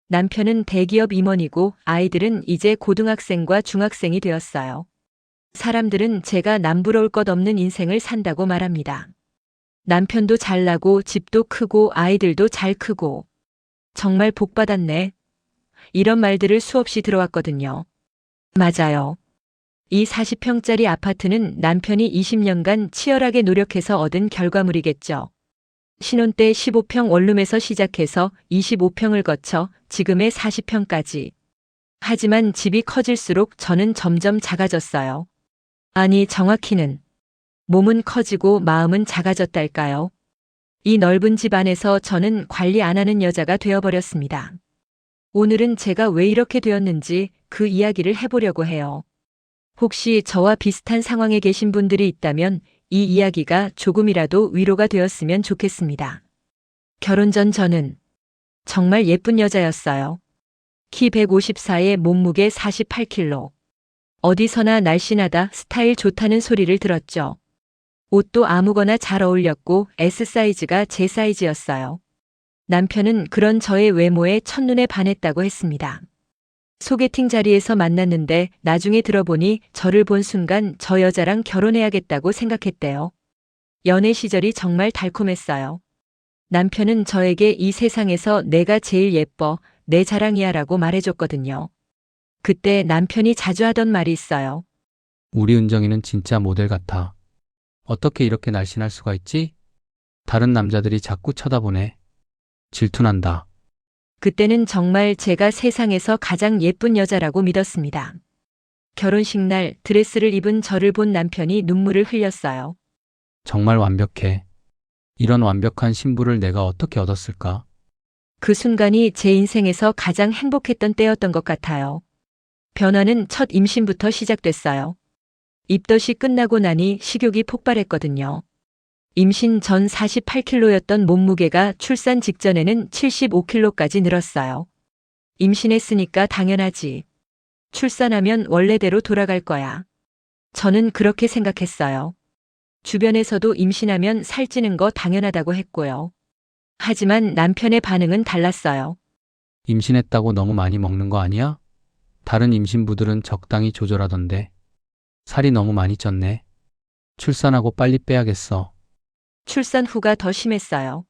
남편은 대기업 임원이고 아이들은 이제 고등학생과 중학생이 되었어요. 사람들은 제가 남부러울 것 없는 인생을 산다고 말합니다. 남편도 잘나고 집도 크고 아이들도 잘 크고 정말 복 받았네. 이런 말들을 수없이 들어왔거든요. 맞아요. 이 40평짜리 아파트는 남편이 20년간 치열하게 노력해서 얻은 결과물이겠죠. 신혼 때 15평 원룸에서 시작해서 25평을 거쳐 지금의 40평까지. 하지만 집이 커질수록 저는 점점 작아졌어요. 아니, 정확히는 몸은 커지고 마음은 작아졌달까요? 이 넓은 집 안에서 저는 관리 안 하는 여자가 되어버렸습니다. 오늘은 제가 왜 이렇게 되었는지 그 이야기를 해보려고 해요. 혹시 저와 비슷한 상황에 계신 분들이 있다면 이 이야기가 조금이라도 위로가 되었으면 좋겠습니다. 결혼 전 저는 정말 예쁜 여자였어요. 키 154에 몸무게 48kg. 어디서나 날씬하다, 스타일 좋다는 소리를 들었죠. 옷도 아무거나 잘 어울렸고 S 사이즈가 제 사이즈였어요. 남편은 그런 저의 외모에 첫눈에 반했다고 했습니다. 소개팅 자리에서 만났는데 나중에 들어보니 저를 본 순간 저 여자랑 결혼해야겠다고 생각했대요. 연애 시절이 정말 달콤했어요. 남편은 저에게 이 세상에서 내가 제일 예뻐, 내 자랑이야 라고 말해줬거든요. 그때 남편이 자주 하던 말이 있어요. 우리 은정이는 진짜 모델 같아. 어떻게 이렇게 날씬할 수가 있지? 다른 남자들이 자꾸 쳐다보네. 질투난다. 그때는 정말 제가 세상에서 가장 예쁜 여자라고 믿었습니다. 결혼식 날 드레스를 입은 저를 본 남편이 눈물을 흘렸어요. 정말 완벽해. 이런 완벽한 신부를 내가 어떻게 얻었을까? 그 순간이 제 인생에서 가장 행복했던 때였던 것 같아요. 변화는 첫 임신부터 시작됐어요. 입덧이 끝나고 나니 식욕이 폭발했거든요. 임신 전 48kg였던 몸무게가 출산 직전에는 75kg까지 늘었어요. 임신했으니까 당연하지. 출산하면 원래대로 돌아갈 거야. 저는 그렇게 생각했어요. 주변에서도 임신하면 살찌는 거 당연하다고 했고요. 하지만 남편의 반응은 달랐어요. 임신했다고 너무 많이 먹는 거 아니야? 다른 임신부들은 적당히 조절하던데. 살이 너무 많이 쪘네. 출산하고 빨리 빼야겠어. 출산 후가 더 심했어요.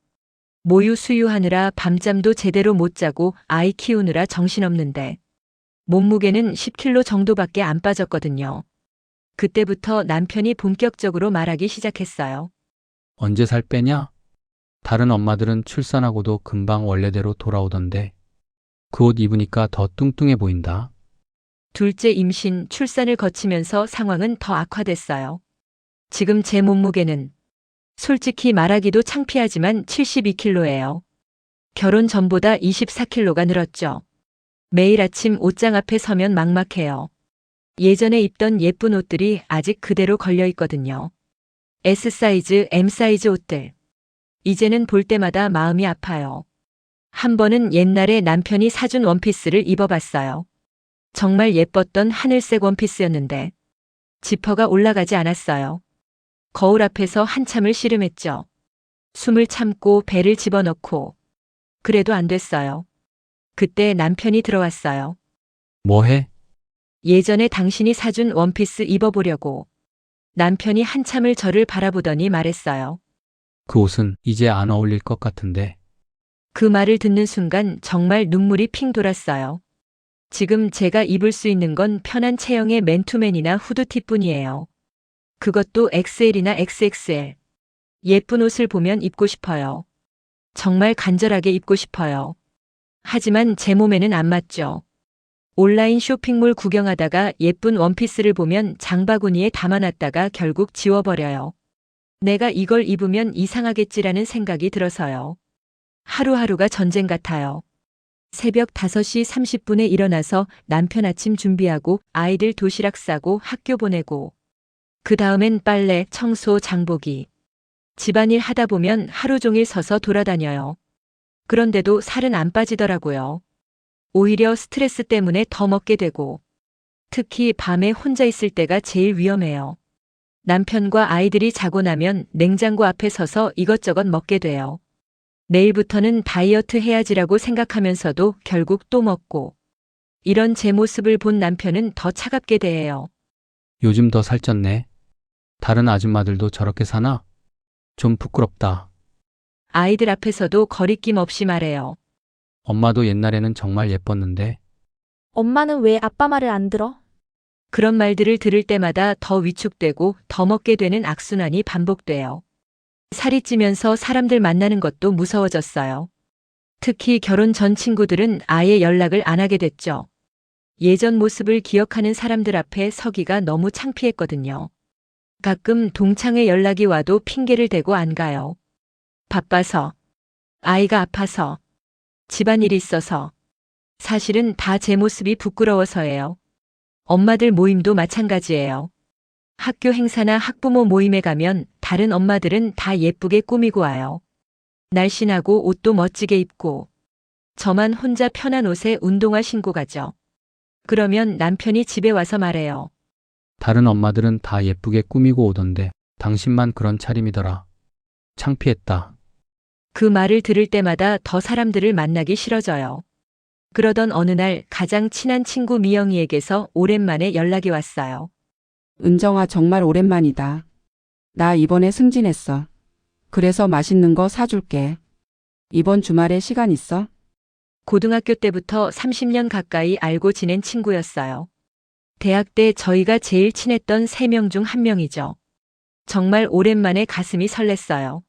모유 수유하느라 밤잠도 제대로 못 자고 아이 키우느라 정신없는데 몸무게는 10kg 정도밖에 안 빠졌거든요. 그때부터 남편이 본격적으로 말하기 시작했어요. 언제 살 빼냐? 다른 엄마들은 출산하고도 금방 원래대로 돌아오던데. 그 옷 입으니까 더 뚱뚱해 보인다. 둘째 임신, 출산을 거치면서 상황은 더 악화됐어요. 지금 제 몸무게는 솔직히 말하기도 창피하지만 72kg예요. 결혼 전보다 24kg가 늘었죠. 매일 아침 옷장 앞에 서면 막막해요. 예전에 입던 예쁜 옷들이 아직 그대로 걸려 있거든요. S 사이즈, M 사이즈 옷들. 이제는 볼 때마다 마음이 아파요. 한 번은 옛날에 남편이 사준 원피스를 입어봤어요. 정말 예뻤던 하늘색 원피스였는데 지퍼가 올라가지 않았어요. 거울 앞에서 한참을 씨름했죠. 숨을 참고 배를 집어넣고 그래도 안 됐어요. 그때 남편이 들어왔어요. 뭐해? 예전에 당신이 사준 원피스 입어보려고. 남편이 한참을 저를 바라보더니 말했어요. 그 옷은 이제 안 어울릴 것 같은데. 그 말을 듣는 순간 정말 눈물이 핑 돌았어요. 지금 제가 입을 수 있는 건 편한 체형의 맨투맨이나 후드티뿐이에요. 그것도 XL이나 XXL. 예쁜 옷을 보면 입고 싶어요. 정말 간절하게 입고 싶어요. 하지만 제 몸에는 안 맞죠. 온라인 쇼핑몰 구경하다가 예쁜 원피스를 보면 장바구니에 담아놨다가 결국 지워버려요. 내가 이걸 입으면 이상하겠지라는 생각이 들어서요. 하루하루가 전쟁 같아요. 새벽 5시 30분에 일어나서 남편 아침 준비하고 아이들 도시락 싸고 학교 보내고 그 다음엔 빨래, 청소, 장보기. 집안일 하다 보면 하루 종일 서서 돌아다녀요. 그런데도 살은 안 빠지더라고요. 오히려 스트레스 때문에 더 먹게 되고, 특히 밤에 혼자 있을 때가 제일 위험해요. 남편과 아이들이 자고 나면 냉장고 앞에 서서 이것저것 먹게 돼요. 내일부터는 다이어트 해야지라고 생각하면서도 결국 또 먹고, 이런 제 모습을 본 남편은 더 차갑게 대해요. 요즘 더 살쪘네. 다른 아줌마들도 저렇게 사나? 좀 부끄럽다. 아이들 앞에서도 거리낌 없이 말해요. 엄마도 옛날에는 정말 예뻤는데. 엄마는 왜 아빠 말을 안 들어? 그런 말들을 들을 때마다 더 위축되고 더 먹게 되는 악순환이 반복돼요. 살이 찌면서 사람들 만나는 것도 무서워졌어요. 특히 결혼 전 친구들은 아예 연락을 안 하게 됐죠. 예전 모습을 기억하는 사람들 앞에 서기가 너무 창피했거든요. 가끔 동창회 연락이 와도 핑계를 대고 안 가요. 바빠서, 아이가 아파서, 집안일이 있어서. 사실은 다 제 모습이 부끄러워서예요. 엄마들 모임도 마찬가지예요. 학교 행사나 학부모 모임에 가면 다른 엄마들은 다 예쁘게 꾸미고 와요. 날씬하고 옷도 멋지게 입고, 저만 혼자 편한 옷에 운동화 신고 가죠. 그러면 남편이 집에 와서 말해요. 다른 엄마들은 다 예쁘게 꾸미고 오던데 당신만 그런 차림이더라. 창피했다. 그 말을 들을 때마다 더 사람들을 만나기 싫어져요. 그러던 어느 날 가장 친한 친구 미영이에게서 오랜만에 연락이 왔어요. 은정아, 정말 오랜만이다. 나 이번에 승진했어. 그래서 맛있는 거 사줄게. 이번 주말에 시간 있어? 고등학교 때부터 30년 가까이 알고 지낸 친구였어요. 대학 때 저희가 제일 친했던 3명 중 1명이죠. 정말 오랜만에 가슴이 설렜어요.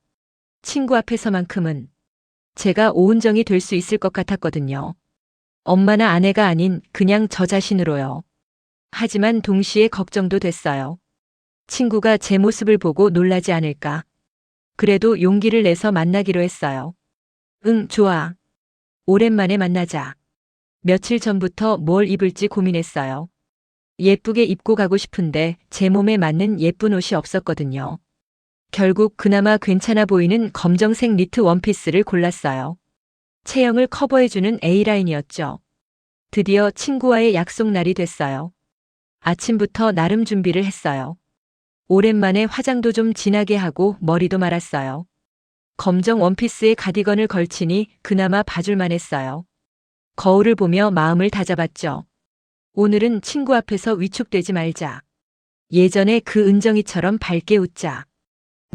친구 앞에서만큼은 제가 오은정이 될 수 있을 것 같았거든요. 엄마나 아내가 아닌 그냥 저 자신으로요. 하지만 동시에 걱정도 됐어요. 친구가 제 모습을 보고 놀라지 않을까. 그래도 용기를 내서 만나기로 했어요. 응, 좋아. 오랜만에 만나자. 며칠 전부터 뭘 입을지 고민했어요. 예쁘게 입고 가고 싶은데 제 몸에 맞는 예쁜 옷이 없었거든요. 결국 그나마 괜찮아 보이는 검정색 니트 원피스를 골랐어요. 체형을 커버해주는 A라인이었죠. 드디어 친구와의 약속 날이 됐어요. 아침부터 나름 준비를 했어요. 오랜만에 화장도 좀 진하게 하고 머리도 말았어요. 검정 원피스에 가디건을 걸치니 그나마 봐줄만 했어요. 거울을 보며 마음을 다잡았죠. 오늘은 친구 앞에서 위축되지 말자. 예전에 그 은정이처럼 밝게 웃자.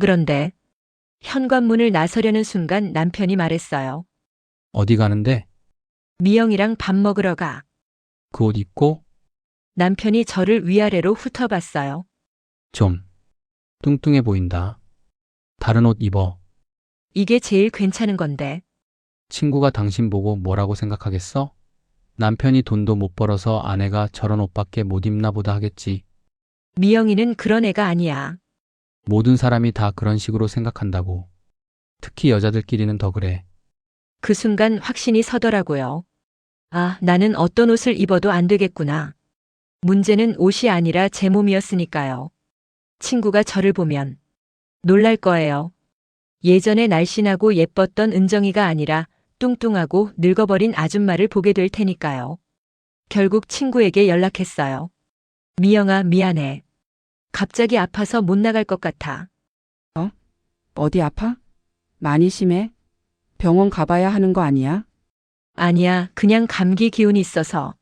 그런데 현관문을 나서려는 순간 남편이 말했어요. 어디 가는데? 미영이랑 밥 먹으러 가. 그 옷 입고? 남편이 저를 위아래로 훑어봤어요. 좀 뚱뚱해 보인다. 다른 옷 입어. 이게 제일 괜찮은 건데. 친구가 당신 보고 뭐라고 생각하겠어? 남편이 돈도 못 벌어서 아내가 저런 옷밖에 못 입나 보다 하겠지. 미영이는 그런 애가 아니야. 모든 사람이 다 그런 식으로 생각한다고. 특히 여자들끼리는 더 그래. 그 순간 확신이 서더라고요. 아, 나는 어떤 옷을 입어도 안 되겠구나. 문제는 옷이 아니라 제 몸이었으니까요. 친구가 저를 보면 놀랄 거예요. 예전에 날씬하고 예뻤던 은정이가 아니라 뚱뚱하고 늙어버린 아줌마를 보게 될 테니까요. 결국 친구에게 연락했어요. 미영아, 미안해. 갑자기 아파서 못 나갈 것 같아. 어디 아파? 많이 심해? 병원 가봐야 하는 거 아니야? 아니야, 그냥 감기 기운이 있어서.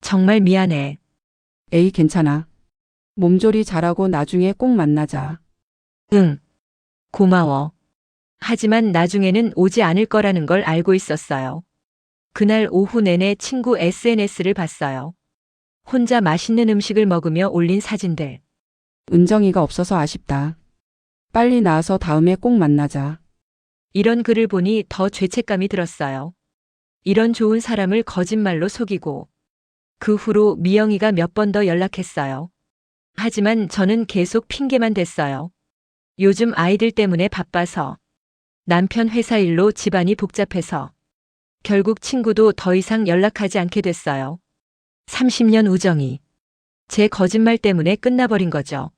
정말 미안해. 에이, 괜찮아. 몸조리 잘하고 나중에 꼭 만나자. 응. 고마워. 하지만 나중에는 오지 않을 거라는 걸 알고 있었어요. 그날 오후 내내 친구 SNS를 봤어요. 혼자 맛있는 음식을 먹으며 올린 사진들. 은정이가 없어서 아쉽다. 빨리 나와서 다음에 꼭 만나자. 이런 글을 보니 더 죄책감이 들었어요. 이런 좋은 사람을 거짓말로 속이고. 그 후로 미영이가 몇 번 더 연락했어요. 하지만 저는 계속 핑계만 댔어요. 요즘 아이들 때문에 바빠서. 남편 회사 일로 집안이 복잡해서. 결국 친구도 더 이상 연락하지 않게 됐어요. 30년 우정이 제 거짓말 때문에 끝나버린 거죠.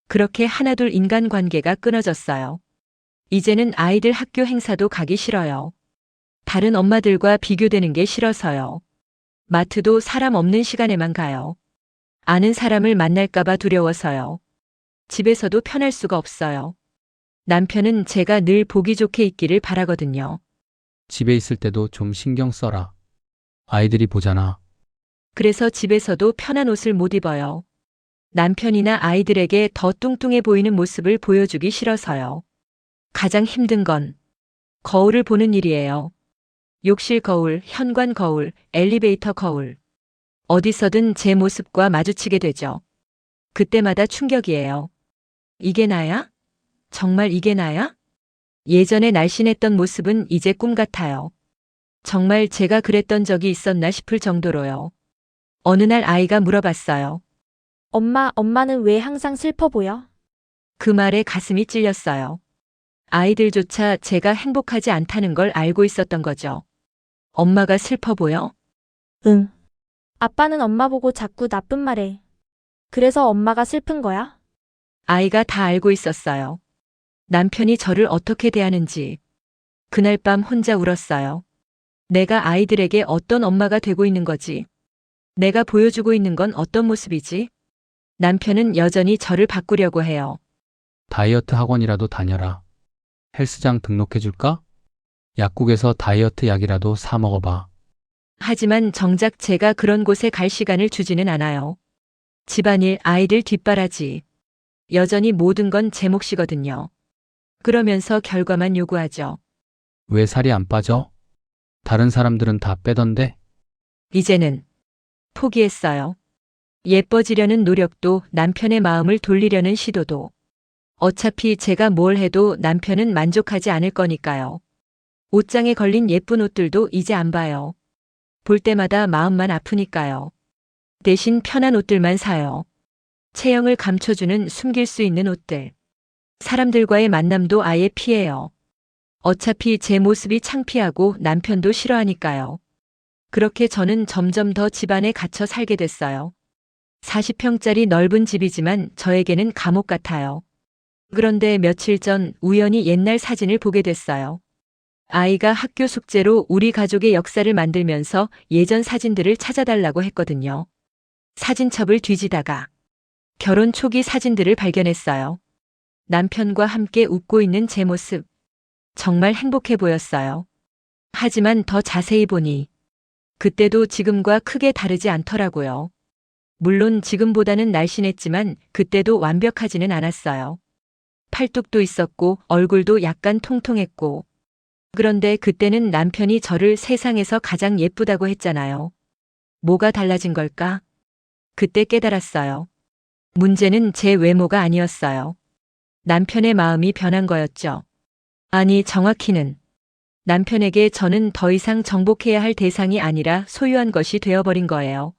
그렇게 하나둘 인간관계가 끊어졌어요. 이제는 아이들 학교 행사도 가기 싫어요. 다른 엄마들과 비교되는 게 싫어서요. 마트도 사람 없는 시간에만 가요. 아는 사람을 만날까봐 두려워서요. 집에서도 편할 수가 없어요. 남편은 제가 늘 보기 좋게 있기를 바라거든요. 집에 있을 때도 좀 신경 써라. 아이들이 보잖아. 그래서 집에서도 편한 옷을 못 입어요. 남편이나 아이들에게 더 뚱뚱해 보이는 모습을 보여주기 싫어서요. 가장 힘든 건 거울을 보는 일이에요. 욕실 거울, 현관 거울, 엘리베이터 거울. 어디서든 제 모습과 마주치게 되죠. 그때마다 충격이에요. 이게 나야? 정말 이게 나야? 예전에 날씬했던 모습은 이제 꿈 같아요. 정말 제가 그랬던 적이 있었나 싶을 정도로요. 어느 날 아이가 물어봤어요. 엄마는 왜 항상 슬퍼 보여? 그 말에 가슴이 찔렸어요. 아이들조차 제가 행복하지 않다는 걸 알고 있었던 거죠. 엄마가 슬퍼 보여? 응. 아빠는 엄마 보고 자꾸 나쁜 말해. 그래서 엄마가 슬픈 거야? 아이가 다 알고 있었어요. 남편이 저를 어떻게 대하는지. 그날 밤 혼자 울었어요. 내가 아이들에게 어떤 엄마가 되고 있는 거지? 내가 보여주고 있는 건 어떤 모습이지? 남편은 여전히 저를 바꾸려고 해요. 다이어트 학원이라도 다녀라. 헬스장 등록해줄까? 약국에서 다이어트 약이라도 사 먹어봐. 하지만 정작 제가 그런 곳에 갈 시간을 주지는 않아요. 집안일, 아이들 뒷바라지. 여전히 모든 건 제 몫이거든요. 그러면서 결과만 요구하죠. 왜 살이 안 빠져? 다른 사람들은 다 빼던데? 이제는 포기했어요. 예뻐지려는 노력도 남편의 마음을 돌리려는 시도도. 어차피 제가 뭘 해도 남편은 만족하지 않을 거니까요. 옷장에 걸린 예쁜 옷들도 이제 안 봐요. 볼 때마다 마음만 아프니까요. 대신 편한 옷들만 사요. 체형을 감춰주는 숨길 수 있는 옷들. 사람들과의 만남도 아예 피해요. 어차피 제 모습이 창피하고 남편도 싫어하니까요. 그렇게 저는 점점 더 집안에 갇혀 살게 됐어요. 40평짜리 넓은 집이지만 저에게는 감옥 같아요. 그런데 며칠 전 우연히 옛날 사진을 보게 됐어요. 아이가 학교 숙제로 우리 가족의 역사를 만들면서 예전 사진들을 찾아달라고 했거든요. 사진첩을 뒤지다가 결혼 초기 사진들을 발견했어요. 남편과 함께 웃고 있는 제 모습. 정말 행복해 보였어요. 하지만 더 자세히 보니 그때도 지금과 크게 다르지 않더라고요. 물론 지금보다는 날씬했지만 그때도 완벽하지는 않았어요. 팔뚝도 있었고 얼굴도 약간 통통했고. 그런데 그때는 남편이 저를 세상에서 가장 예쁘다고 했잖아요. 뭐가 달라진 걸까? 그때 깨달았어요. 문제는 제 외모가 아니었어요. 남편의 마음이 변한 거였죠. 아니, 정확히는 남편에게 저는 더 이상 정복해야 할 대상이 아니라 소유한 것이 되어버린 거예요.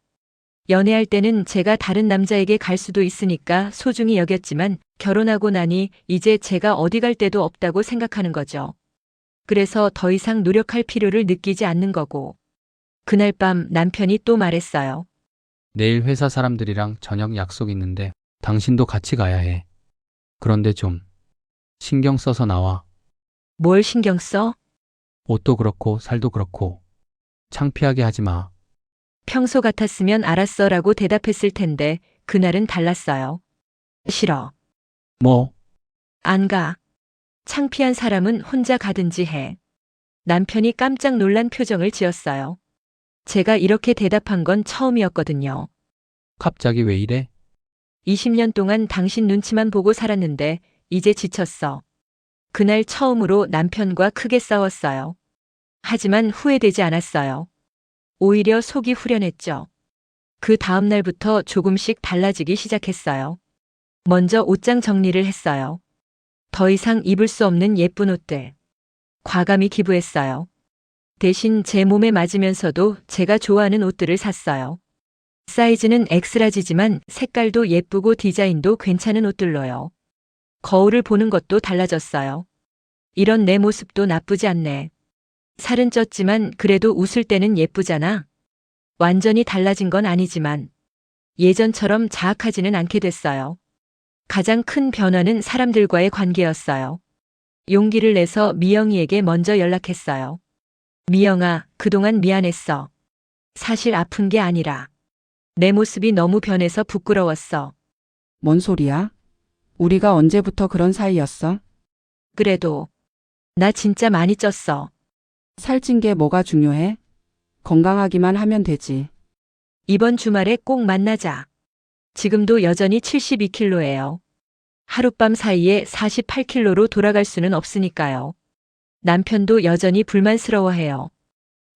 연애할 때는 제가 다른 남자에게 갈 수도 있으니까 소중히 여겼지만 결혼하고 나니 이제 제가 어디 갈 데도 없다고 생각하는 거죠. 그래서 더 이상 노력할 필요를 느끼지 않는 거고. 그날 밤 남편이 또 말했어요. 내일 회사 사람들이랑 저녁 약속 있는데 당신도 같이 가야 해. 그런데 좀 신경 써서 나와. 뭘 신경 써? 옷도 그렇고 살도 그렇고. 창피하게 하지 마. 평소 같았으면 알았어라고 대답했을 텐데 그날은 달랐어요. 싫어. 뭐? 안 가. 창피한 사람은 혼자 가든지 해. 남편이 깜짝 놀란 표정을 지었어요. 제가 이렇게 대답한 건 처음이었거든요. 갑자기 왜 이래? 20년 동안 당신 눈치만 보고 살았는데 이제 지쳤어. 그날 처음으로 남편과 크게 싸웠어요. 하지만 후회되지 않았어요. 오히려 속이 후련했죠. 그 다음 날부터 조금씩 달라지기 시작했어요. 먼저 옷장 정리를 했어요. 더 이상 입을 수 없는 예쁜 옷들. 과감히 기부했어요. 대신 제 몸에 맞으면서도 제가 좋아하는 옷들을 샀어요. 사이즈는 엑스라지지만 색깔도 예쁘고 디자인도 괜찮은 옷들로요. 거울을 보는 것도 달라졌어요. 이런 내 모습도 나쁘지 않네. 살은 쪘지만 그래도 웃을 때는 예쁘잖아. 완전히 달라진 건 아니지만 예전처럼 자학하지는 않게 됐어요. 가장 큰 변화는 사람들과의 관계였어요. 용기를 내서 미영이에게 먼저 연락했어요. 미영아, 그동안 미안했어. 사실 아픈 게 아니라 내 모습이 너무 변해서 부끄러웠어. 뭔 소리야? 우리가 언제부터 그런 사이였어? 그래도 나 진짜 많이 쪘어. 살찐 게 뭐가 중요해? 건강하기만 하면 되지. 이번 주말에 꼭 만나자. 지금도 여전히 72kg예요. 하룻밤 사이에 48kg로 돌아갈 수는 없으니까요. 남편도 여전히 불만스러워해요.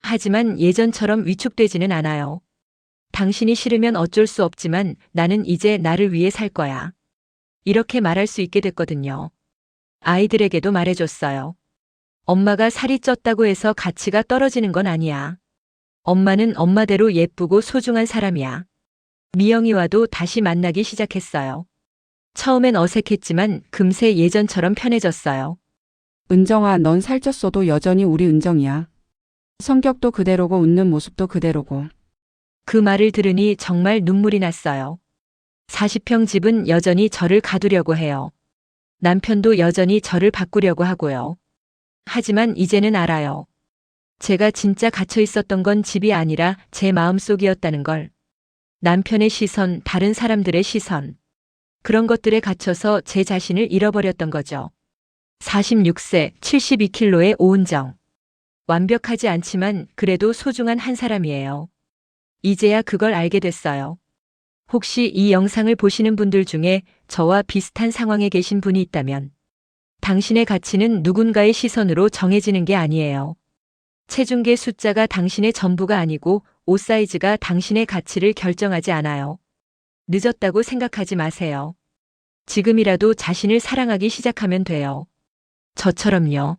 하지만 예전처럼 위축되지는 않아요. 당신이 싫으면 어쩔 수 없지만 나는 이제 나를 위해 살 거야. 이렇게 말할 수 있게 됐거든요. 아이들에게도 말해줬어요. 엄마가 살이 쪘다고 해서 가치가 떨어지는 건 아니야. 엄마는 엄마대로 예쁘고 소중한 사람이야. 미영이와도 다시 만나기 시작했어요. 처음엔 어색했지만 금세 예전처럼 편해졌어요. 은정아, 넌 살쪘어도 여전히 우리 은정이야. 성격도 그대로고 웃는 모습도 그대로고. 그 말을 들으니 정말 눈물이 났어요. 40평 집은 여전히 저를 가두려고 해요. 남편도 여전히 저를 바꾸려고 하고요. 하지만 이제는 알아요. 제가 진짜 갇혀 있었던 건 집이 아니라 제 마음속이었다는 걸. 남편의 시선, 다른 사람들의 시선. 그런 것들에 갇혀서 제 자신을 잃어버렸던 거죠. 46세, 72kg의 오은정. 완벽하지 않지만 그래도 소중한 한 사람이에요. 이제야 그걸 알게 됐어요. 혹시 이 영상을 보시는 분들 중에 저와 비슷한 상황에 계신 분이 있다면 당신의 가치는 누군가의 시선으로 정해지는 게 아니에요. 체중계 숫자가 당신의 전부가 아니고 옷 사이즈가 당신의 가치를 결정하지 않아요. 늦었다고 생각하지 마세요. 지금이라도 자신을 사랑하기 시작하면 돼요. 저처럼요.